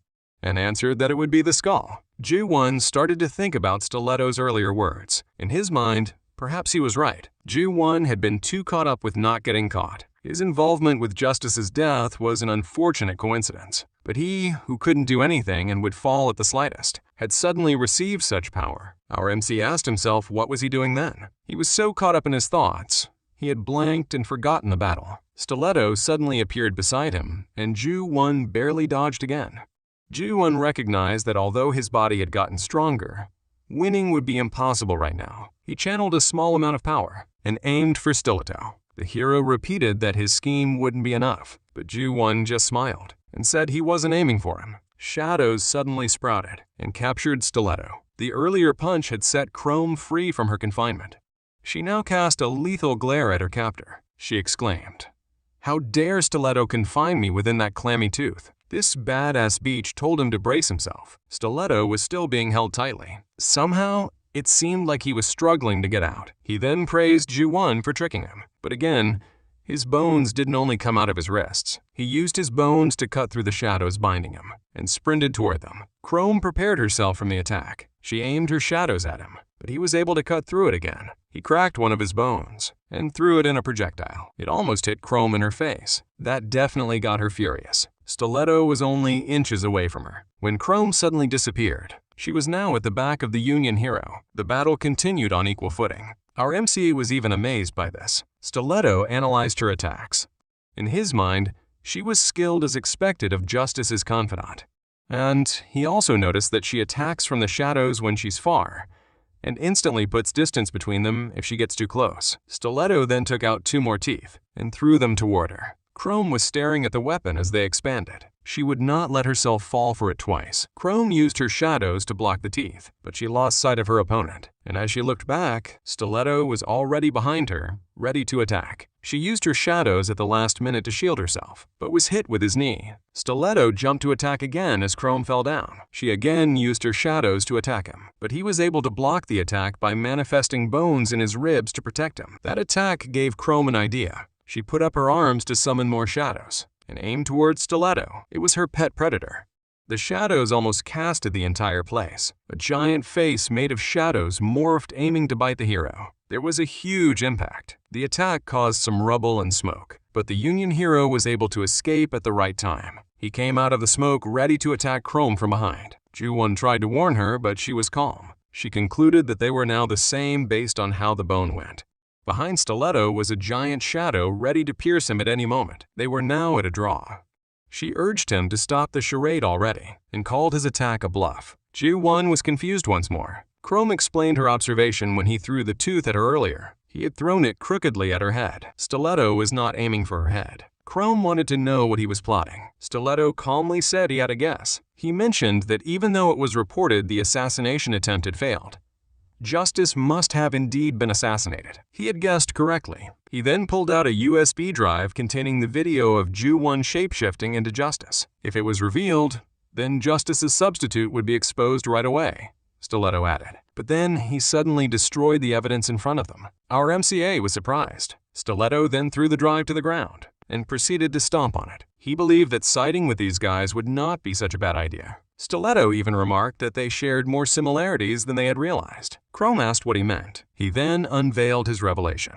and answered that it would be the skull. Ju-won started to think about Stiletto's earlier words. In his mind, perhaps he was right. Ju-won had been too caught up with not getting caught. His involvement with Justice's death was an unfortunate coincidence. But he, who couldn't do anything and would fall at the slightest, had suddenly received such power. Our MC asked himself what was he doing then. He was so caught up in his thoughts, he had blanked and forgotten the battle. Stiletto suddenly appeared beside him, and Ju-won barely dodged again. Ju-won recognized that although his body had gotten stronger, winning would be impossible right now. He channeled a small amount of power and aimed for Stiletto. The hero repeated that his scheme wouldn't be enough, but Ju-won just smiled and said he wasn't aiming for him. Shadows suddenly sprouted and captured Stiletto. The earlier punch had set Chrome free from her confinement. She now cast a lethal glare at her captor. She exclaimed, "How dare Stiletto confine me within that clammy tooth?" This badass beach told him to brace himself. Stiletto was still being held tightly. Somehow, it seemed like he was struggling to get out. He then praised Ju-won for tricking him. But again, his bones didn't only come out of his wrists. He used his bones to cut through the shadows binding him and sprinted toward them. Chrome prepared herself from the attack. She aimed her shadows at him, but he was able to cut through it again. He cracked one of his bones and threw it in a projectile. It almost hit Chrome in her face. That definitely got her furious. Stiletto was only inches away from her when Chrome suddenly disappeared. She was now at the back of the Union hero. The battle continued on equal footing. Our MC was even amazed by this. Stiletto analyzed her attacks. In his mind, she was skilled as expected of Justice's confidant. And he also noticed that she attacks from the shadows when she's far, and instantly puts distance between them if she gets too close. Stiletto then took out 2 more teeth and threw them toward her. Chrome was staring at the weapon as they expanded. She would not let herself fall for it twice. Chrome used her shadows to block the teeth, but she lost sight of her opponent. And as she looked back, Stiletto was already behind her, ready to attack. She used her shadows at the last minute to shield herself, but was hit with his knee. Stiletto jumped to attack again as Chrome fell down. She again used her shadows to attack him, but he was able to block the attack by manifesting bones in his ribs to protect him. That attack gave Chrome an idea. She put up her arms to summon more shadows and aimed towards Stiletto. It was her pet predator. The shadows almost casted the entire place. A giant face made of shadows morphed, aiming to bite the hero. There was a huge impact. The attack caused some rubble and smoke, but the Union hero was able to escape at the right time. He came out of the smoke ready to attack Chrome from behind. Ju-won tried to warn her, but she was calm. She concluded that they were now the same based on how the bone went. Behind Stiletto was a giant shadow ready to pierce him at any moment. They were now at a draw. She urged him to stop the charade already and called his attack a bluff. Ju-won was confused once more. Chrome explained her observation when he threw the tooth at her earlier. He had thrown it crookedly at her head. Stiletto was not aiming for her head. Chrome wanted to know what he was plotting. Stiletto calmly said he had a guess. He mentioned that even though it was reported the assassination attempt had failed, Justice must have indeed been assassinated. He had guessed correctly. He then pulled out a USB drive containing the video of Ju-won shapeshifting into Justice. If it was revealed, then Justice's substitute would be exposed right away, Stiletto added. But then he suddenly destroyed the evidence in front of them. Our MCA was surprised. Stiletto then threw the drive to the ground and proceeded to stomp on it. He believed that siding with these guys would not be such a bad idea. Stiletto even remarked that they shared more similarities than they had realized. Chrome asked what he meant. He then unveiled his revelation.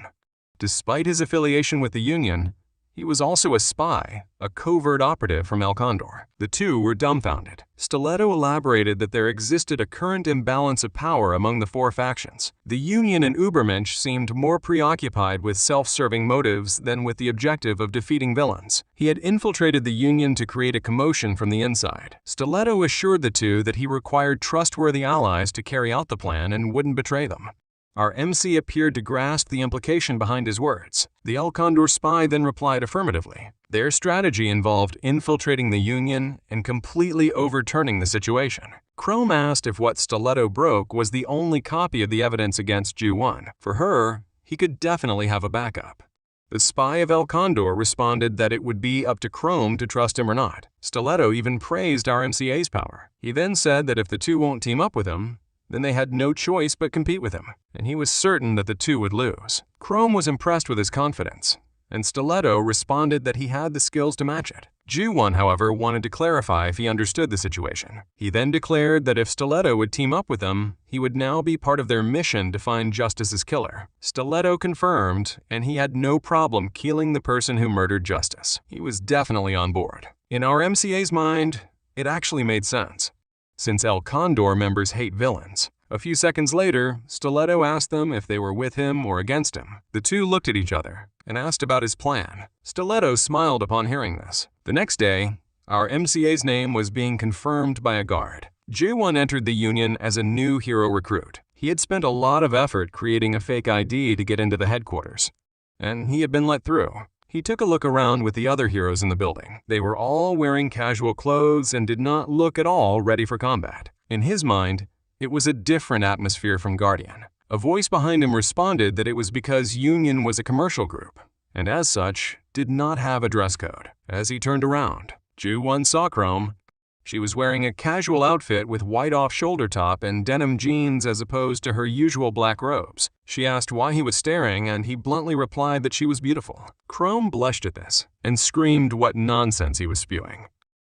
Despite his affiliation with the Union, he was also a spy, a covert operative from El Condor. The two were dumbfounded. Stiletto elaborated that there existed a current imbalance of power among the 4 factions. The Union and Übermensch seemed more preoccupied with self-serving motives than with the objective of defeating villains. He had infiltrated the Union to create a commotion from the inside. Stiletto assured the two that he required trustworthy allies to carry out the plan and wouldn't betray them. Our MC appeared to grasp the implication behind his words. The El Condor spy then replied affirmatively. Their strategy involved infiltrating the Union and completely overturning the situation. Chrome asked if what Stiletto broke was the only copy of the evidence against Ju-1. For her, he could definitely have a backup. The spy of El Condor responded that it would be up to Chrome to trust him or not. Stiletto even praised our MCA's power. He then said that if the two won't team up with him, then they had no choice but compete with him, and he was certain that the two would lose. Chrome was impressed with his confidence, and Stiletto responded that he had the skills to match it. Ju-1, however, wanted to clarify if he understood the situation. He then declared that if Stiletto would team up with them, he would now be part of their mission to find Justice's killer. Stiletto confirmed, and he had no problem killing the person who murdered Justice. He was definitely on board. In our MCA's mind, it actually made sense, since El Condor members hate villains. A few seconds later, Stiletto asked them if they were with him or against him. The two looked at each other and asked about his plan. Stiletto smiled upon hearing this. The next day, our MCA's name was being confirmed by a guard. Ju-1 entered the Union as a new hero recruit. He had spent a lot of effort creating a fake ID to get into the headquarters, and he had been let through. He took a look around with the other heroes in the building. They were all wearing casual clothes and did not look at all ready for combat. In his mind, it was a different atmosphere from Guardian. A voice behind him responded that it was because Union was a commercial group, and as such, did not have a dress code. As he turned around, Ju-1 saw Chrome. She was wearing a casual outfit with white off-shoulder top and denim jeans as opposed to her usual black robes. She asked why he was staring, and he bluntly replied that she was beautiful. Chrome blushed at this and screamed what nonsense he was spewing.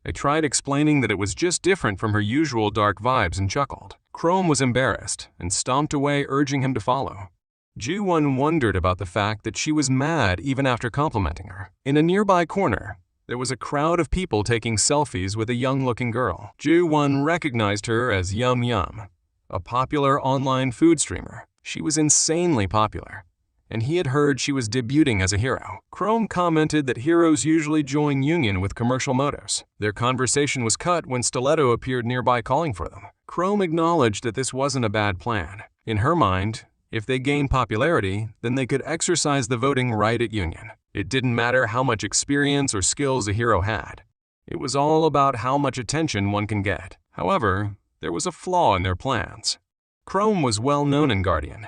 I tried explaining that it was just different from her usual dark vibes and chuckled. Chrome was embarrassed and stomped away, urging him to follow. Ju-1 wondered about the fact that she was mad even after complimenting her. In a nearby corner, there was a crowd of people taking selfies with a young-looking girl. Ju-1 recognized her as Yum Yum, a popular online food streamer. She was insanely popular, and he had heard she was debuting as a hero. Chrome commented that heroes usually join Union with commercial motives. Their conversation was cut when Stiletto appeared nearby calling for them. Chrome acknowledged that this wasn't a bad plan. In her mind, if they gained popularity, then they could exercise the voting right at Union. It didn't matter how much experience or skills a hero had. It was all about how much attention one can get. However, there was a flaw in their plans. Chrome was well known in Guardian.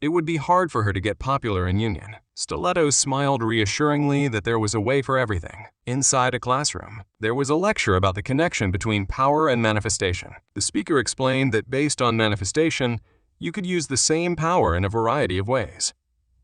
It would be hard for her to get popular in Union. Stiletto smiled reassuringly that there was a way for everything. Inside a classroom, there was a lecture about the connection between power and manifestation. The speaker explained that based on manifestation, you could use the same power in a variety of ways.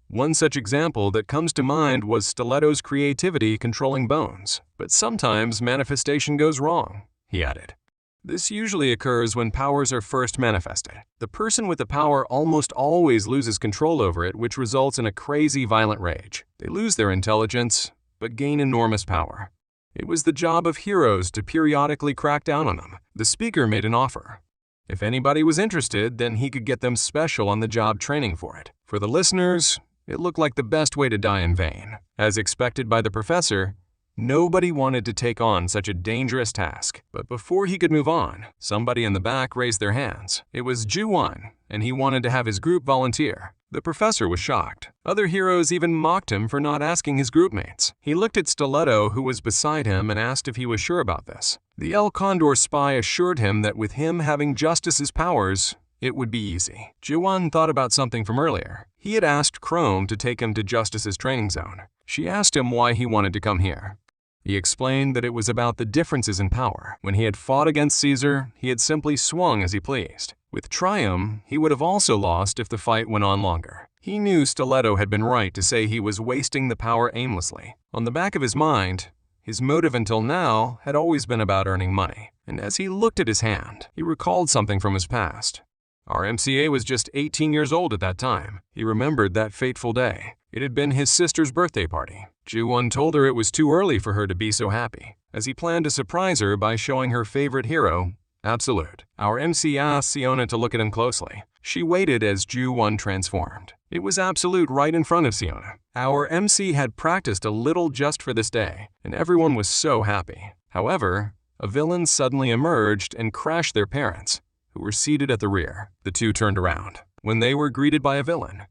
One such example that comes to mind was Stiletto's creativity controlling bones. But sometimes manifestation goes wrong, he added. This usually occurs when powers are first manifested. The person with the power almost always loses control over it, which results in a crazy, violent rage. They lose their intelligence, but gain enormous power. It was the job of heroes to periodically crack down on them. The speaker made an offer. If anybody was interested, then he could get them special on-the-job training for it. For the listeners, it looked like the best way to die in vain. As expected by the professor, nobody wanted to take on such a dangerous task. But before he could move on, somebody in the back raised their hands. It was Ju-1, and he wanted to have his group volunteer. The professor was shocked. Other heroes even mocked him for not asking his groupmates. He looked at Stiletto, who was beside him, and asked if he was sure about this. The El Condor spy assured him that with him having Justice's powers, it would be easy. Ju-1 thought about something from earlier. He had asked Chrome to take him to Justice's training zone. She asked him why he wanted to come here. He explained that it was about the differences in power. When he had fought against Caesar, he had simply swung as he pleased. With Triumph, he would have also lost if the fight went on longer. He knew Stiletto had been right to say he was wasting the power aimlessly. On the back of his mind, his motive until now had always been about earning money. And as he looked at his hand, he recalled something from his past. Our MCA was just 18 years old at that time. He remembered that fateful day. It had been his sister's birthday party. Ju-1 told her it was too early for her to be so happy, as he planned to surprise her by showing her favorite hero, Absolute. Our MC asked Siona to look at him closely. She waited as Ju-1 transformed. It was Absolute right in front of Siona. Our MC had practiced a little just for this day, and everyone was so happy. However, a villain suddenly emerged and crashed their parents, who were seated at the rear. The two turned around. when they were greeted by a villain.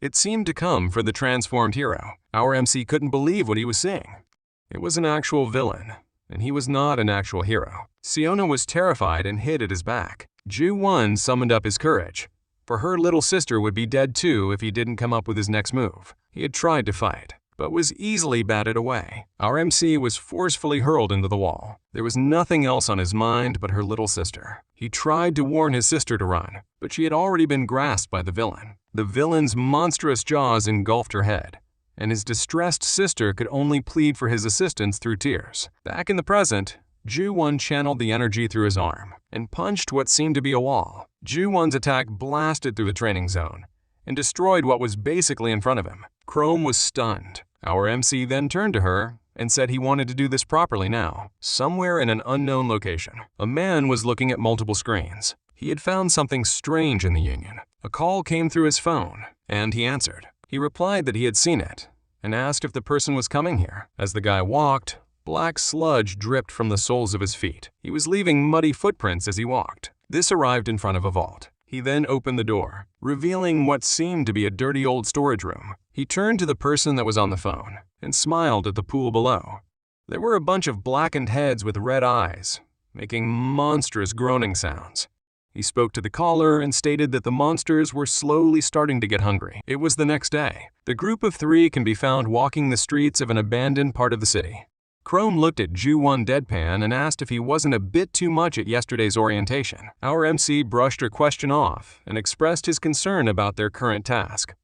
It seemed to come for the transformed hero. Our MC couldn't believe what he was seeing. It was an actual villain, and he was not an actual hero. Siona was terrified and hid at his back. Ju-won summoned up his courage, for her little sister would be dead too if he didn't come up with his next move. He had tried to fight, but was easily batted away. Our MC was forcefully hurled into the wall. There was nothing else on his mind but her little sister. He tried to warn his sister to run, but she had already been grasped by the villain. The villain's monstrous jaws engulfed her head, and his distressed sister could only plead for his assistance through tears. Back in the present, Ju-won channeled the energy through his arm and punched what seemed to be a wall. Ju-won's attack blasted through the training zone and destroyed what was basically in front of him. Chrome was stunned. Our MC then turned to her and said he wanted to do this properly now. Somewhere in an unknown location, a man was looking at multiple screens. He had found something strange in the Union. A call came through his phone, and he answered. He replied that he had seen it and asked if the person was coming here. As the guy walked, black sludge dripped from the soles of his feet. He was leaving muddy footprints as he walked. This arrived in front of a vault. He then opened the door, revealing what seemed to be a dirty old storage room. He turned to the person that was on the phone and smiled at the pool below. There were a bunch of blackened heads with red eyes, making monstrous groaning sounds. He spoke to the caller and stated that the monsters were slowly starting to get hungry. It was the next day. The group of 3 can be found walking the streets of an abandoned part of the city. Chrome looked at Ju-won deadpan and asked if he wasn't a bit too much at yesterday's orientation. Our MC brushed her question off and expressed his concern about their current task.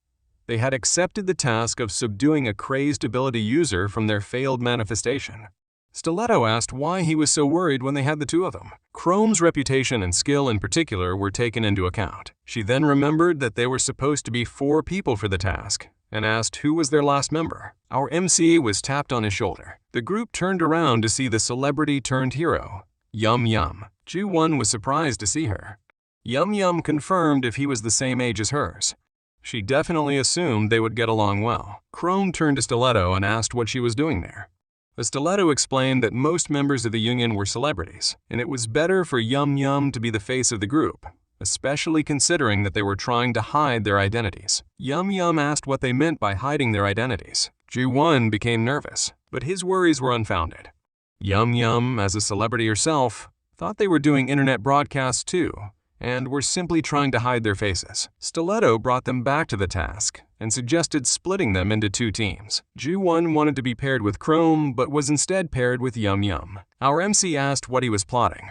They had accepted the task of subduing a crazed ability user from their failed manifestation. Stiletto asked why he was so worried when they had the 2 of them. Chrome's reputation and skill in particular were taken into account. She then remembered that they were supposed to be 4 people for the task and asked who was their last member. Our MC was tapped on his shoulder. The group turned around to see the celebrity-turned-hero, Yum Yum. Ju-won was surprised to see her. Yum Yum confirmed if he was the same age as hers. She definitely assumed they would get along well. Chrome turned to Stiletto and asked what she was doing there. The Stiletto explained that most members of the union were celebrities, and it was better for Yum Yum to be the face of the group, especially considering that they were trying to hide their identities. Yum Yum asked what they meant by hiding their identities. Ju-won became nervous, but his worries were unfounded. Yum Yum, as a celebrity herself, thought they were doing internet broadcasts too, and were simply trying to hide their faces. Stiletto brought them back to the task and suggested splitting them into 2 teams. Ju-won wanted to be paired with Chrome, but was instead paired with Yum Yum. Our MC asked what he was plotting,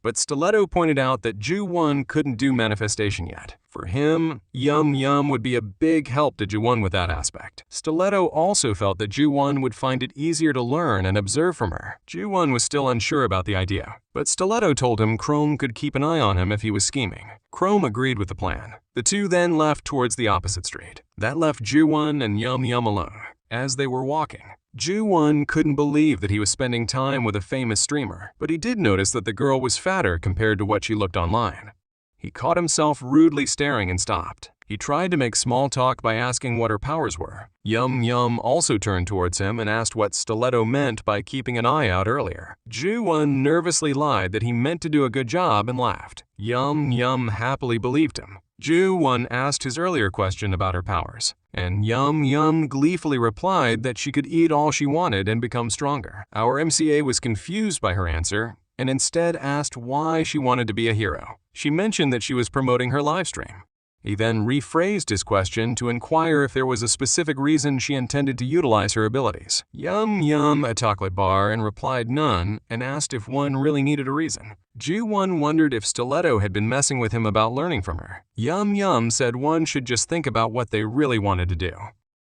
but Stiletto pointed out that Ju-won couldn't do manifestation yet. For him, Yum Yum would be a big help to Ju-won with that aspect. Stiletto also felt that Ju-won would find it easier to learn and observe from her. Ju-won was still unsure about the idea, but Stiletto told him Chrome could keep an eye on him if he was scheming. Chrome agreed with the plan. The 2 then left towards the opposite street. That left Ju-won and Yum Yum alone. As they were walking, Ju-won couldn't believe that he was spending time with a famous streamer, but he did notice that the girl was fatter compared to what she looked online. He caught himself rudely staring and stopped. He tried to make small talk by asking what her powers were. Yum Yum also turned towards him and asked what Stiletto meant by keeping an eye out earlier. Ju-won nervously lied that he meant to do a good job and laughed. Yum Yum happily believed him. Ju-won asked his earlier question about her powers, and Yum Yum gleefully replied that she could eat all she wanted and become stronger. Our MCA was confused by her answer and instead asked why she wanted to be a hero. She mentioned that she was promoting her livestream. He then rephrased his question to inquire if there was a specific reason she intended to utilize her abilities. Yum Yum a chocolate bar and replied none and asked if one really needed a reason. Ju-won wondered if Stiletto had been messing with him about learning from her. Yum Yum said one should just think about what they really wanted to do.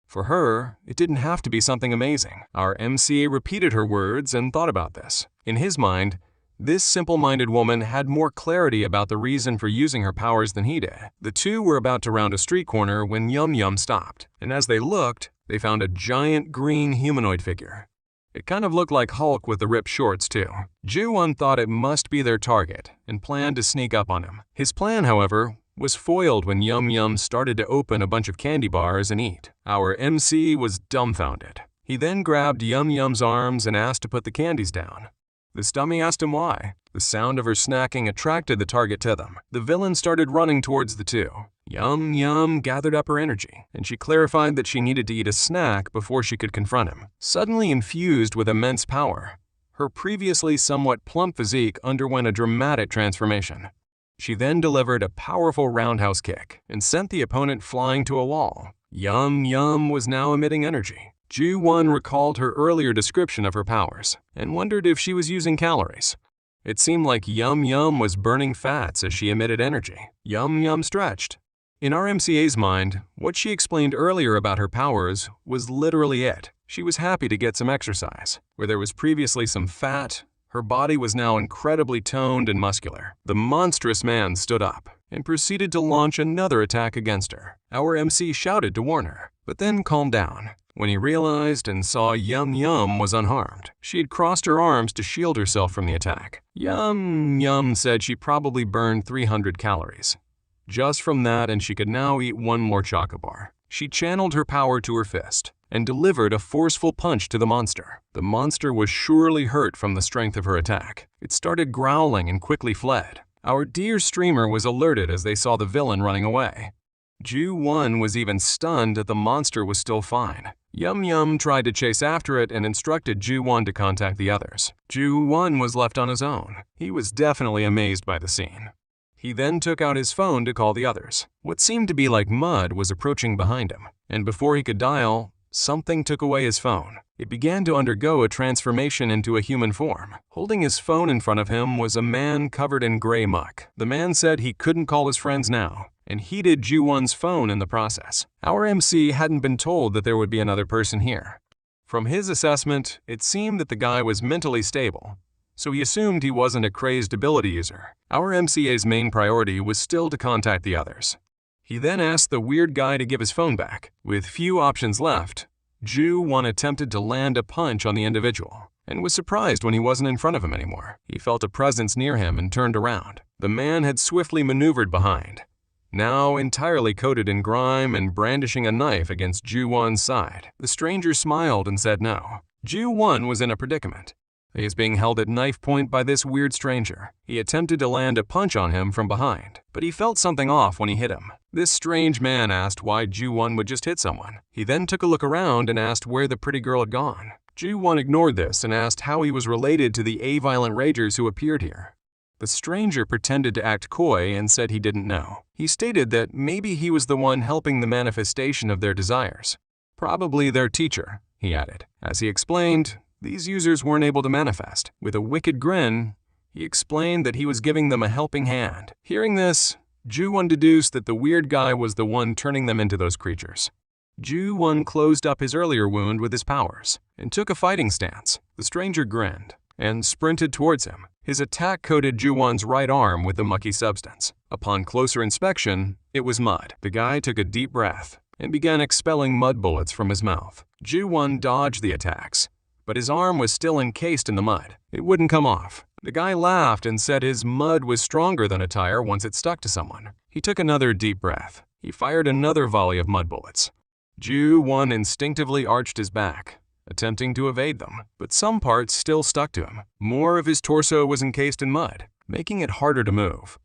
For her, it didn't have to be something amazing. Our MCA repeated her words and thought about this. In his mind, this simple-minded woman had more clarity about the reason for using her powers than he did. The 2 were about to round a street corner when Yum Yum stopped, and as they looked, they found a giant green humanoid figure. It kind of looked like Hulk with the ripped shorts too. Ju-won thought it must be their target and planned to sneak up on him. His plan, however, was foiled when Yum Yum started to open a bunch of candy bars and eat. Our MC was dumbfounded. He then grabbed Yum Yum's arms and asked to put the candies down. This dummy asked him why. The sound of her snacking attracted the target to them. The villain started running towards the two. Yum Yum gathered up her energy, and she clarified that she needed to eat a snack before she could confront him. Suddenly infused with immense power, her previously somewhat plump physique underwent a dramatic transformation. She then delivered a powerful roundhouse kick and sent the opponent flying to a wall. Yum Yum was now emitting energy. Ju-won recalled her earlier description of her powers and wondered if she was using calories. It seemed like Yum Yum was burning fats as she emitted energy. Yum Yum stretched. In RMCA's mind, what she explained earlier about her powers was literally it. She was happy to get some exercise. Where there was previously some fat, her body was now incredibly toned and muscular. The monstrous man stood up and proceeded to launch another attack against her. Our MC shouted to warn her, but then calmed down when he realized and saw Yum Yum was unharmed. She had crossed her arms to shield herself from the attack. Yum Yum said she probably burned 300 calories. Just from that, and she could now eat one more chocobar. She channeled her power to her fist and delivered a forceful punch to the monster. The monster was surely hurt from the strength of her attack. It started growling and quickly fled. Our dear streamer was alerted as they saw the villain running away. Ju-won was even stunned that the monster was still fine. Yum Yum tried to chase after it and instructed Ju-won to contact the others. Ju-won was left on his own. He was definitely amazed by the scene. He then took out his phone to call the others. What seemed to be like mud was approaching behind him, and before he could dial, something took away his phone. It began to undergo a transformation into a human form. Holding his phone in front of him was a man covered in gray muck. The man said he couldn't call his friends now, and heated Ju-won's phone in the process. Our MC hadn't been told that there would be another person here. From his assessment, it seemed that the guy was mentally stable, so he assumed he wasn't a crazed ability user. Our MCA's main priority was still to contact the others. He then asked the weird guy to give his phone back. With few options left, Ju-won attempted to land a punch on the individual and was surprised when he wasn't in front of him anymore. He felt a presence near him and turned around. The man had swiftly maneuvered behind, now entirely coated in grime and brandishing a knife against Ju-won's side. The stranger smiled and said no. Ju-won was in a predicament. He is being held at knife point by this weird stranger. He attempted to land a punch on him from behind, but he felt something off when he hit him. This strange man asked why Ju-won would just hit someone. He then took a look around and asked where the pretty girl had gone. Ju-won ignored this and asked how he was related to the A-violent ragers who appeared here. The stranger pretended to act coy and said he didn't know. He stated that maybe he was the one helping the manifestation of their desires. Probably their teacher, he added. As he explained, these users weren't able to manifest. With a wicked grin, he explained that he was giving them a helping hand. Hearing this, Ju-won deduced that the weird guy was the one turning them into those creatures. Ju-won closed up his earlier wound with his powers and took a fighting stance. The stranger grinned and sprinted towards him. His attack coated Ju-won's right arm with the mucky substance. Upon closer inspection, it was mud. The guy took a deep breath and began expelling mud bullets from his mouth. Ju-won dodged the attacks, but his arm was still encased in the mud. It wouldn't come off. The guy laughed and said his mud was stronger than a tire once it stuck to someone. He took another deep breath. He fired another volley of mud bullets. Ju-won instinctively arched his back, attempting to evade them, but some parts still stuck to him. More of his torso was encased in mud, making it harder to move.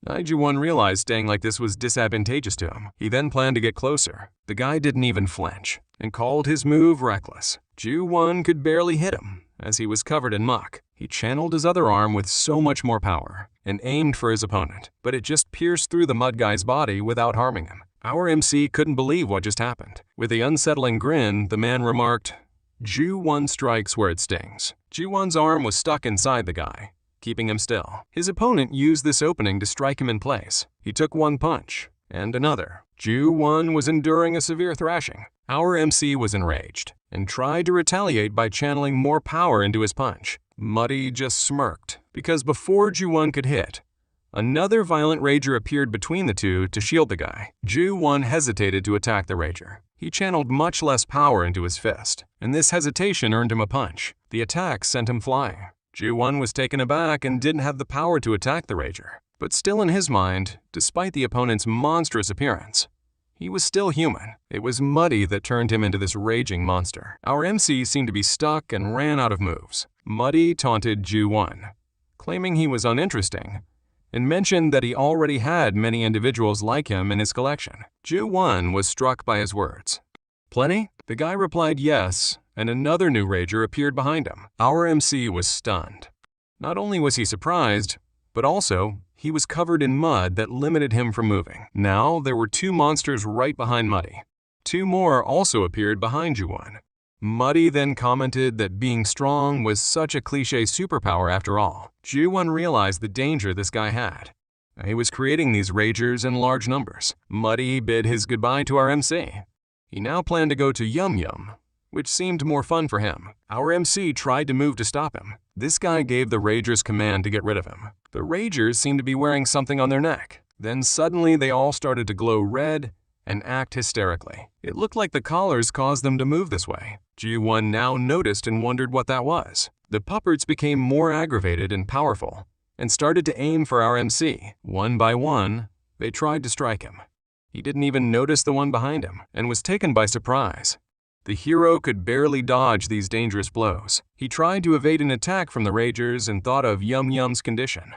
Ju-won realized staying like this was disadvantageous to him. He then planned to get closer. The guy didn't even flinch and called his move reckless. Ju-won could barely hit him as he was covered in muck. He channeled his other arm with so much more power and aimed for his opponent, but it just pierced through the mud guy's body without harming him. Our MC couldn't believe what just happened. With the unsettling grin, the man remarked, Ju-won strikes where it stings. Ju-won's arm was stuck inside the guy, keeping him still. His opponent used this opening to strike him in place. He took one punch, and another. Ju-won was enduring a severe thrashing. Our MC was enraged and tried to retaliate by channeling more power into his punch. Muddy just smirked, because before Ju-won could hit, another violent rager appeared between the two to shield the guy. Ju-won hesitated to attack the rager. He channeled much less power into his fist, and this hesitation earned him a punch. The attack sent him flying. Ju-won was taken aback and didn't have the power to attack the rager. But still in his mind, despite the opponent's monstrous appearance, He was still human. It was Muddy that turned him into this raging monster. Our MC seemed to be stuck and ran out of moves. Muddy taunted Ju-won, claiming he was uninteresting, and mentioned that he already had many individuals like him in his collection. Ju-won was struck by his words. "Plenty?" The guy replied yes, and another new rager appeared behind him. Our MC was stunned. Not only was he surprised, but also he was covered in mud that limited him from moving. Now there were two monsters right behind Muddy. Two more also appeared behind Ju-won. Muddy then commented that being strong was such a cliché superpower after all. Ju-won realized the danger this guy had. He was creating these ragers in large numbers. Muddy bid his goodbye to our MC. He now planned to go to Yum Yum, which seemed more fun for him. Our MC tried to move to stop him. This guy gave the ragers command to get rid of him. The ragers seemed to be wearing something on their neck. Then suddenly they all started to glow red and act hysterically. It looked like the collars caused them to move this way. Ju-won now noticed and wondered what that was. The puppets became more aggravated and powerful and started to aim for our MC. One by one, they tried to strike him. He didn't even notice the one behind him and was taken by surprise. The hero could barely dodge these dangerous blows. He tried to evade an attack from the ragers and thought of Yum Yum's condition.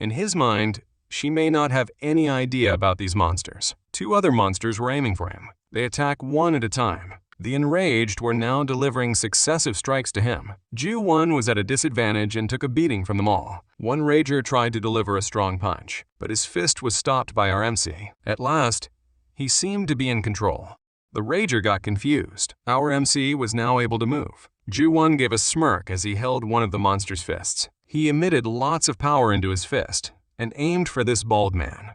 In his mind, she may not have any idea about these monsters. Two other monsters were aiming for him. They attack one at a time. The enraged were now delivering successive strikes to him. Ju-won was at a disadvantage and took a beating from them all. One rager tried to deliver a strong punch, but his fist was stopped by our MC. At last, he seemed to be in control. The rager got confused. Our MC was now able to move. Ju-won gave a smirk as he held one of the monster's fists. He emitted lots of power into his fist and aimed for this bald man.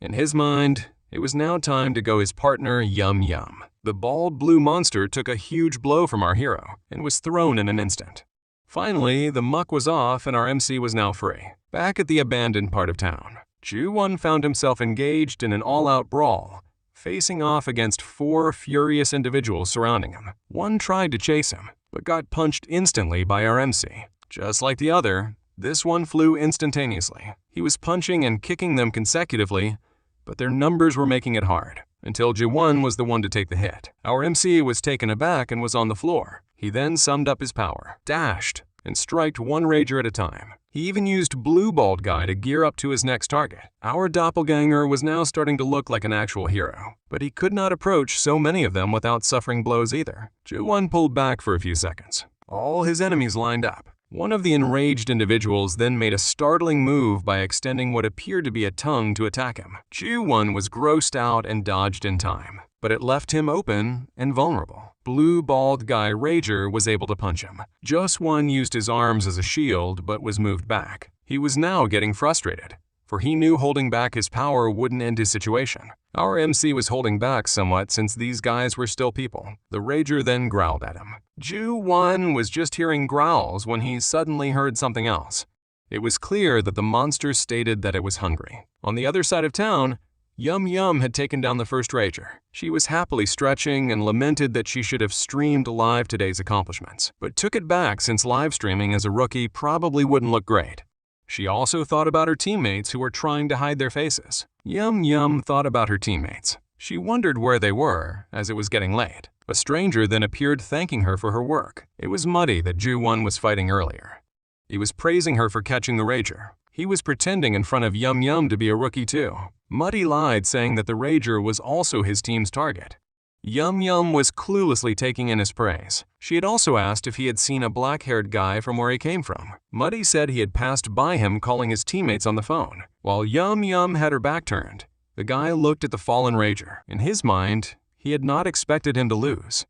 In his mind, it was now time to go his partner Yum Yum. The bald blue monster took a huge blow from our hero and was thrown in an instant. Finally, the muck was off and our MC was now free. Back at the abandoned part of town, Ju-won found himself engaged in an all-out brawl, facing off against 4 furious individuals surrounding him. One tried to chase him, but got punched instantly by our MC. Just like the other, this one flew instantaneously. He was punching and kicking them consecutively, but their numbers were making it hard, until Ju-won was the one to take the hit. Our MC was taken aback and was on the floor. He then summed up his power, dashed, and striked one rager at a time. He even used Blue Bald Guy to gear up to his next target. Our doppelganger was now starting to look like an actual hero, but he could not approach so many of them without suffering blows either. Ju-won pulled back for a few seconds. All his enemies lined up. One of the enraged individuals then made a startling move by extending what appeared to be a tongue to attack him. Ju-won was grossed out and dodged in time, but it left him open and vulnerable. Blue Bald Guy Rager was able to punch him. Just-won used his arms as a shield but was moved back. He was now getting frustrated, for he knew holding back his power wouldn't end his situation. Our MC was holding back somewhat since these guys were still people. The Rager then growled at him. Ju-won was just hearing growls when he suddenly heard something else. It was clear that the monster stated that it was hungry. On the other side of town, Yum Yum had taken down the first Rager. She was happily stretching and lamented that she should have streamed live today's accomplishments, but took it back since live streaming as a rookie probably wouldn't look great. She also thought about her teammates who were trying to hide their faces. Yum Yum thought about her teammates. She wondered where they were, as it was getting late. A stranger then appeared thanking her for her work. It was Muddy that Ju-won was fighting earlier. He was praising her for catching the Rager. He was pretending in front of Yum Yum to be a rookie too. Muddy lied, saying that the Rager was also his team's target. Yum Yum was cluelessly taking in his praise. She had also asked if he had seen a black-haired guy from where he came from. Muddy said he had passed by him calling his teammates on the phone. While Yum Yum had her back turned, the guy looked at the fallen Rager. In his mind, he had not expected him to lose.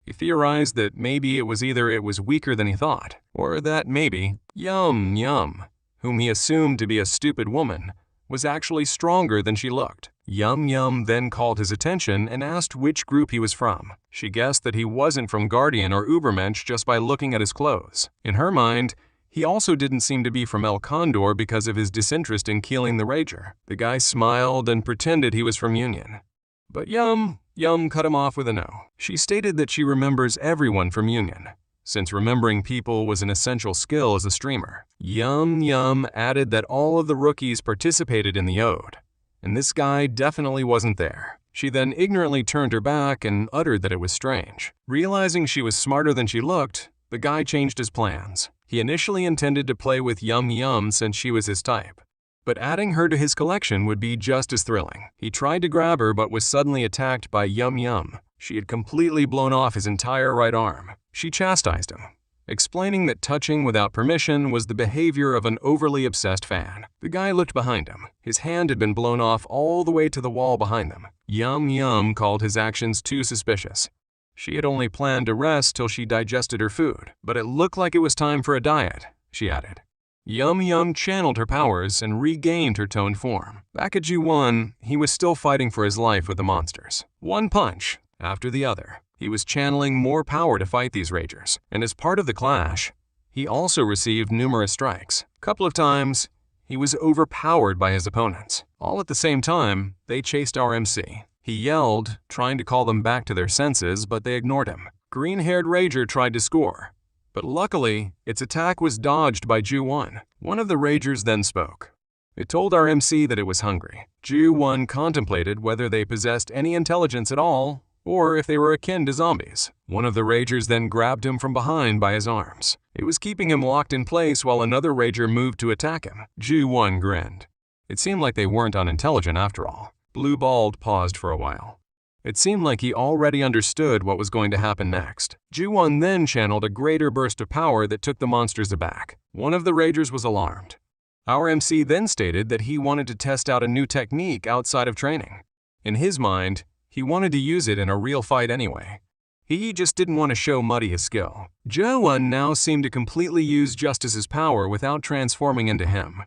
He theorized that maybe it was either it was weaker than he thought, or that maybe Yum Yum, whom he assumed to be a stupid woman, was actually stronger than she looked. Yum Yum then called his attention and asked which group he was from. She guessed that he wasn't from Guardian or Ubermensch just by looking at his clothes. In her mind, he also didn't seem to be from El Condor because of his disinterest in killing the Rager. The guy smiled and pretended he was from Union. But Yum cut him off with a no. She stated that she remembers everyone from Union, since remembering people was an essential skill as a streamer. Yum added that all of the rookies participated in the ode, and this guy definitely wasn't there. She then ignorantly turned her back and uttered that it was strange. Realizing she was smarter than she looked, the guy changed his plans. He initially intended to play with Yum Yum since she was his type, but adding her to his collection would be just as thrilling. He tried to grab her but was suddenly attacked by Yum Yum. She had completely blown off his entire right arm. She chastised him, explaining that touching without permission was the behavior of an overly obsessed fan. The guy looked behind him. His hand had been blown off all the way to the wall behind them. Yum Yum called his actions too suspicious. She had only planned to rest till she digested her food, but it looked like it was time for a diet, she added. Yum Yum channeled her powers and regained her toned form. Back at Ju-1, he was still fighting for his life with the monsters. One punch after the other. He was channeling more power to fight these ragers, and as part of the clash, he also received numerous strikes. A couple of times, he was overpowered by his opponents. All at the same time, they chased our MC. He yelled, trying to call them back to their senses, but they ignored him. Green-haired Rager tried to score, but luckily, its attack was dodged by Ju-1. One of the Ragers then spoke. It told our MC that it was hungry. Ju-1 contemplated whether they possessed any intelligence at all, or if they were akin to zombies. One of the Ragers then grabbed him from behind by his arms. It was keeping him locked in place while another Rager moved to attack him. Ju-1 grinned. It seemed like they weren't unintelligent after all. Blue Bald paused for a while. It seemed like he already understood what was going to happen next. Ju-1 then channeled a greater burst of power that took the monsters aback. One of the Ragers was alarmed. Our MC then stated that he wanted to test out a new technique outside of training. In his mind, he wanted to use it in a real fight anyway. He just didn't want to show Muddy his skill. Ju-1 now seemed to completely use Justice's power without transforming into him.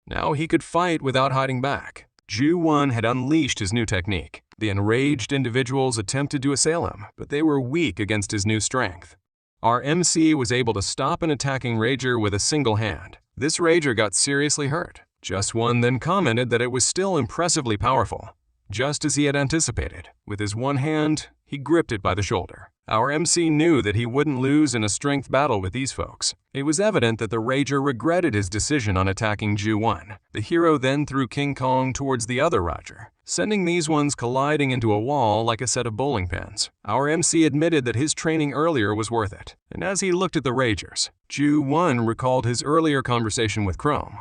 Now he could fight without hiding back. Ju-1 had unleashed his new technique. The enraged individuals attempted to assail him, but they were weak against his new strength. Our MC was able to stop an attacking Rager with a single hand. This Rager got seriously hurt. Just1 then commented that it was still impressively powerful, just as he had anticipated. With his one hand, he gripped it by the shoulder. Our MC knew that he wouldn't lose in a strength battle with these folks. It was evident that the Rager regretted his decision on attacking Ju-1. The hero then threw King Kong towards the other Rager, sending these ones colliding into a wall like a set of bowling pins. Our MC admitted that his training earlier was worth it, and as he looked at the Ragers, Ju-1 recalled his earlier conversation with Chrome.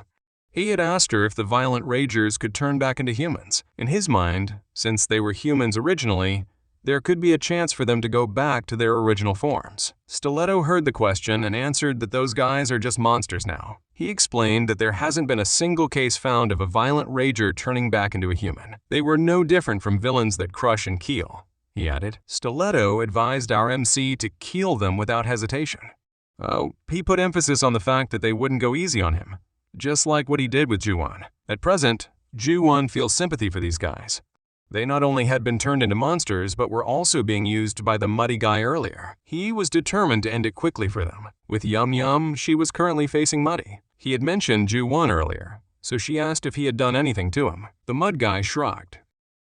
He had asked her if the violent Ragers could turn back into humans. In his mind, since they were humans originally, there could be a chance for them to go back to their original forms. Stiletto heard the question and answered that those guys are just monsters now. He explained that there hasn't been a single case found of a violent Rager turning back into a human. They were no different from villains that crush and kill, he added. Stiletto advised our MC to kill them without hesitation. He put emphasis on the fact that they wouldn't go easy on him, just like what he did with Ju-1. At present, Ju-1 feels sympathy for these guys. They not only had been turned into monsters, but were also being used by the Muddy guy earlier. He was determined to end it quickly for them. With Yum Yum, she was currently facing Muddy. He had mentioned Ju-1 earlier, so she asked if he had done anything to him. The Mud guy shrugged.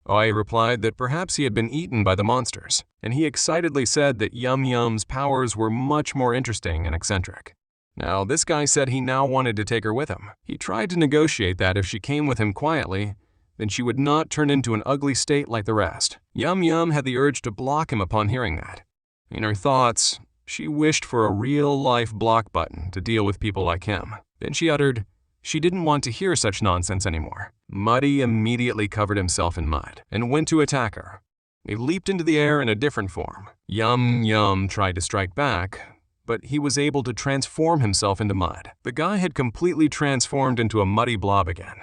I replied that perhaps he had been eaten by the monsters, and he excitedly said that Yum Yum's powers were much more interesting and eccentric. Now, this guy said he now wanted to take her with him. He tried to negotiate that if she came with him quietly, then she would not turn into an ugly state like the rest. Yum Yum had the urge to block him upon hearing that. In her thoughts, she wished for a real-life block button to deal with people like him. Then she uttered, she didn't want to hear such nonsense anymore. Muddy immediately covered himself in mud and went to attack her. He leaped into the air in a different form. Yum Yum tried to strike back, but he was able to transform himself into mud. The guy had completely transformed into a muddy blob again.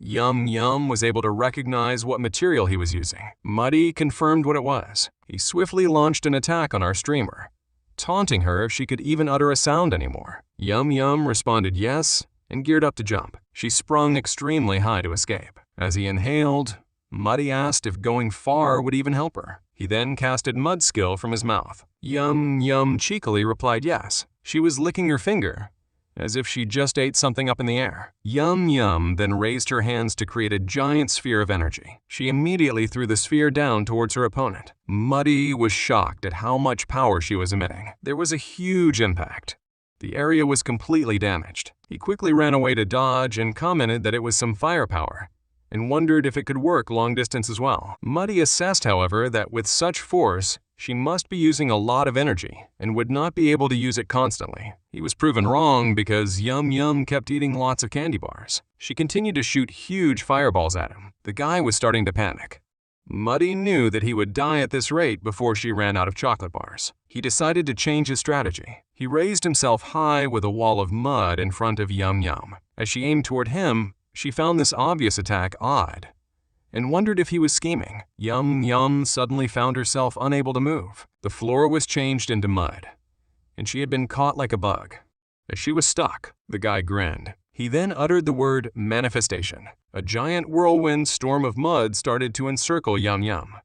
Yum Yum was able to recognize what material he was using. Muddy confirmed what it was. He swiftly launched an attack on our streamer, taunting her if she could even utter a sound anymore. Yum Yum responded yes and geared up to jump. She sprung extremely high to escape. As he inhaled, Muddy asked if going far would even help her. He then casted Mud Skill from his mouth. Yum Yum cheekily replied yes. She was licking her finger, as if she just ate something up in the air. Yum Yum then raised her hands to create a giant sphere of energy. She immediately threw the sphere down towards her opponent. Muddy was shocked at how much power she was emitting. There was a huge impact. The area was completely damaged. He quickly ran away to dodge and commented that it was some firepower, and wondered if it could work long distance as well. Muddy assessed, however, that with such force, she must be using a lot of energy and would not be able to use it constantly. He was proven wrong because Yum Yum kept eating lots of candy bars. She continued to shoot huge fireballs at him. The guy was starting to panic. Muddy knew that he would die at this rate before she ran out of chocolate bars. He decided to change his strategy. He raised himself high with a wall of mud in front of Yum Yum. As she aimed toward him, she found this obvious attack odd and wondered if he was scheming. Yum Yum suddenly found herself unable to move. The floor was changed into mud, and she had been caught like a bug. As she was stuck, the guy grinned. He then uttered the word manifestation. A giant whirlwind storm of mud started to encircle Yum Yum.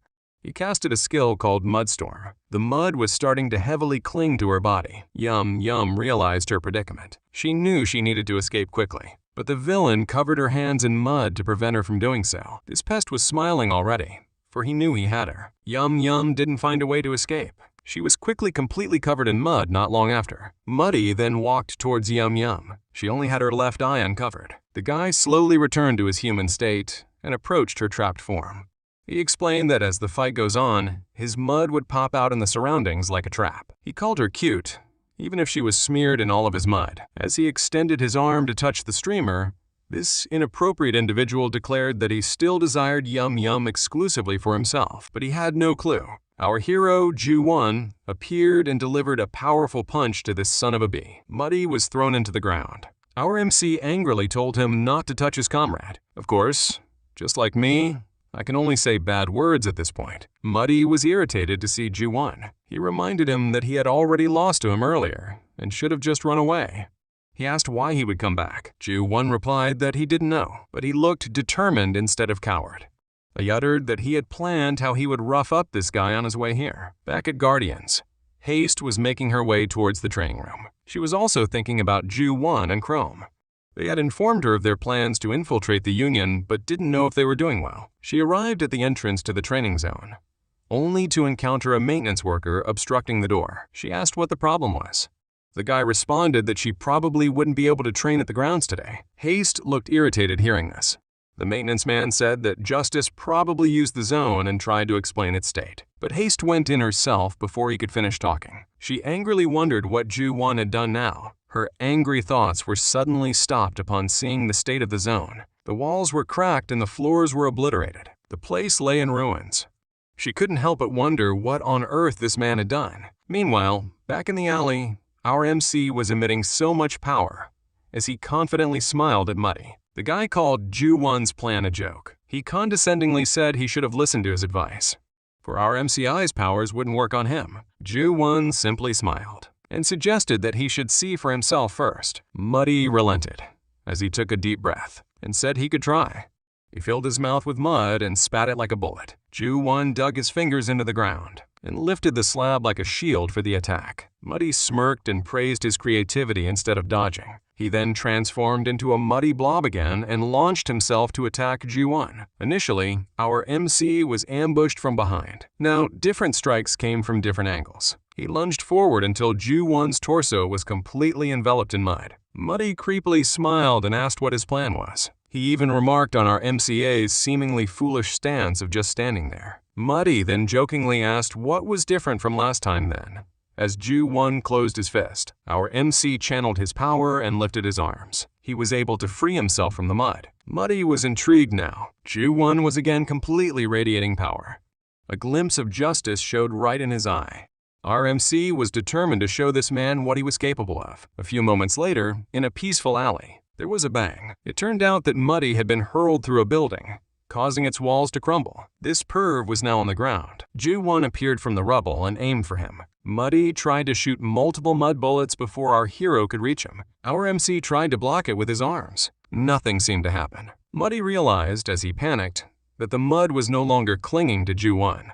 He casted a skill called Mudstorm. The mud was starting to heavily cling to her body. Yum Yum realized her predicament. She knew she needed to escape quickly, but the villain covered her hands in mud to prevent her from doing so. This pest was smiling already, for he knew he had her. Yum Yum didn't find a way to escape. She was quickly completely covered in mud not long after. Muddy then walked towards Yum Yum. She only had her left eye uncovered. The guy slowly returned to his human state and approached her trapped form. He explained that as the fight goes on, his mud would pop out in the surroundings like a trap. He called her cute, even if she was smeared in all of his mud. As he extended his arm to touch the streamer, this inappropriate individual declared that he still desired Yum Yum exclusively for himself, but he had no clue. Our hero, Ju-won, appeared and delivered a powerful punch to this son of a bee. Muddy was thrown into the ground. Our MC angrily told him not to touch his comrade. Of course, just like me, I can only say bad words at this point. Muddy was irritated to see Ju-won. He reminded him that he had already lost to him earlier and should have just run away. He asked why he would come back. Ju-won replied that he didn't know, but he looked determined instead of coward. He uttered that he had planned how he would rough up this guy on his way here. Back at Guardians, Haste was making her way towards the training room. She was also thinking about Ju-won and Chrome. They had informed her of their plans to infiltrate the Union, but didn't know if they were doing well. She arrived at the entrance to the training zone, only to encounter a maintenance worker obstructing the door. She asked what the problem was. The guy responded that she probably wouldn't be able to train at the grounds today. Haste looked irritated hearing this. The maintenance man said that Justice probably used the zone and tried to explain its state. But Haste went in herself before he could finish talking. She angrily wondered what Ju-won had done now. Her angry thoughts were suddenly stopped upon seeing the state of the zone. The walls were cracked and the floors were obliterated. The place lay in ruins. She couldn't help but wonder what on earth this man had done. Meanwhile, back in the alley, our MC was emitting so much power as he confidently smiled at Muddy. The guy called Ju-won's plan a joke. He condescendingly said he should have listened to his advice, for our MCI's powers wouldn't work on him. Ju-won simply smiled and suggested that he should see for himself first. Muddy relented as he took a deep breath and said he could try. He filled his mouth with mud and spat it like a bullet. Ju-won dug his fingers into the ground and lifted the slab like a shield for the attack. Muddy smirked and praised his creativity instead of dodging. He then transformed into a muddy blob again and launched himself to attack Ju-won. Initially, our MC was ambushed from behind. Now, different strikes came from different angles. He lunged forward until Ju-won's torso was completely enveloped in mud. Muddy creepily smiled and asked what his plan was. He even remarked on our MCA's seemingly foolish stance of just standing there. Muddy then jokingly asked what was different from last time then. As Ju-won closed his fist, our MC channeled his power and lifted his arms. He was able to free himself from the mud. Muddy was intrigued now. Ju-won was again completely radiating power. A glimpse of justice showed right in his eye. Our MC was determined to show this man what he was capable of. A few moments later, in a peaceful alley, there was a bang. It turned out that Muddy had been hurled through a building, causing its walls to crumble. This perv was now on the ground. Ju-won appeared from the rubble and aimed for him. Muddy tried to shoot multiple mud bullets before our hero could reach him. Our MC tried to block it with his arms. Nothing seemed to happen. Muddy realized, as he panicked, that the mud was no longer clinging to Ju-won.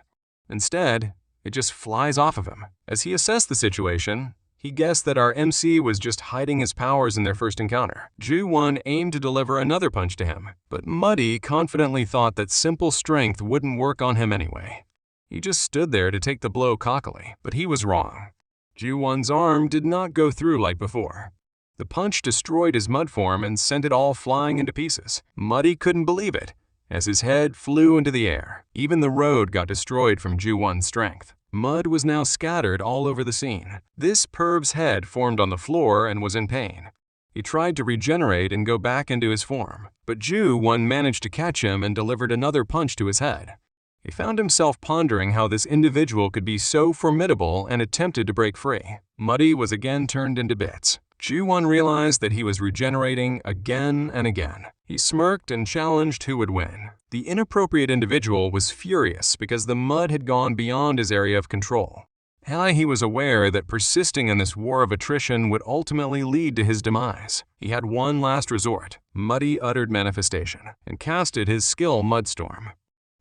Instead, it just flies off of him. As he assessed the situation, he guessed that our MC was just hiding his powers in their first encounter. Ju-won aimed to deliver another punch to him, but Muddy confidently thought that simple strength wouldn't work on him anyway. He just stood there to take the blow cockily, but he was wrong. Ju-won's arm did not go through like before. The punch destroyed his mud form and sent it all flying into pieces. Muddy couldn't believe it, as his head flew into the air. Even the road got destroyed from Ju-won's strength. Mud was now scattered all over the scene. This perv's head formed on the floor and was in pain. He tried to regenerate and go back into his form, but Ju-won managed to catch him and delivered another punch to his head. He found himself pondering how this individual could be so formidable and attempted to break free. Muddy was again turned into bits. Ju-won realized that he was regenerating again and again. He smirked and challenged who would win. The inappropriate individual was furious because the mud had gone beyond his area of control. He was aware that persisting in this war of attrition would ultimately lead to his demise. He had one last resort. Muddy uttered manifestation and casted his skill Mudstorm.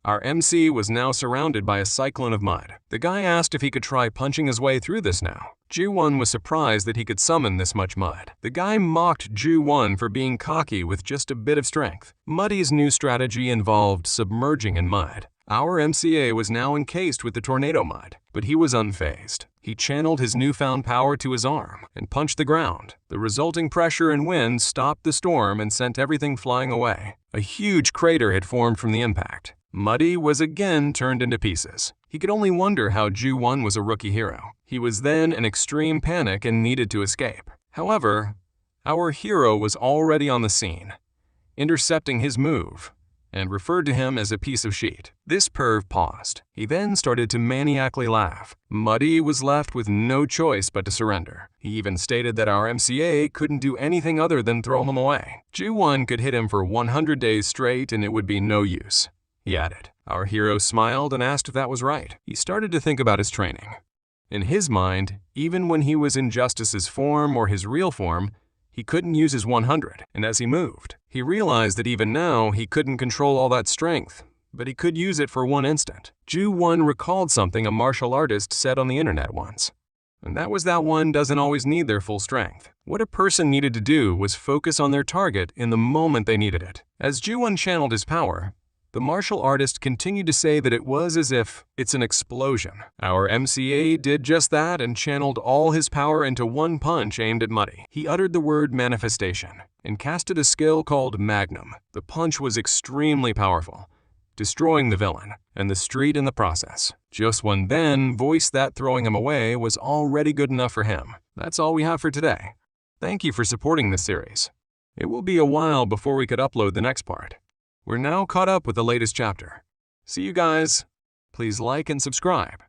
Our MC was now surrounded by a cyclone of mud. The guy asked if he could try punching his way through this now. Ju-won was surprised that he could summon this much mud. The guy mocked Ju-won for being cocky with just a bit of strength. Muddy's new strategy involved submerging in mud. Our MCA was now encased with the tornado mud, but he was unfazed. He channeled his newfound power to his arm and punched the ground. The resulting pressure and wind stopped the storm and sent everything flying away. A huge crater had formed from the impact. Muddy was again turned into pieces. He could only wonder how Ju-won was a rookie hero. He was then in extreme panic and needed to escape. However, our hero was already on the scene, intercepting his move, and referred to him as a piece of sheet. This perv paused. He then started to maniacally laugh. Muddy was left with no choice but to surrender. He even stated that our MCA couldn't do anything other than throw him away. Ju-won could hit him for 100 days straight and it would be no use, he added. Our hero smiled and asked if that was right. He started to think about his training. In his mind, even when he was in Justice's form or his real form, he couldn't use his 100, and as he moved, he realized that even now he couldn't control all that strength, but he could use it for one instant. Ju-won recalled something a martial artist said on the internet once, and that was that one doesn't always need their full strength. What a person needed to do was focus on their target in the moment they needed it. As Ju-won channeled his power, the martial artist continued to say that it was as if it's an explosion. Our MCA did just that and channeled all his power into one punch aimed at Muddy. He uttered the word manifestation and casted a skill called Magnum. The punch was extremely powerful, destroying the villain and the street in the process. Ju-won then voiced that throwing him away was already good enough for him. That's all we have for today. Thank you for supporting this series. It will be a while before we could upload the next part. We're now caught up with the latest chapter. See you guys. Please like and subscribe.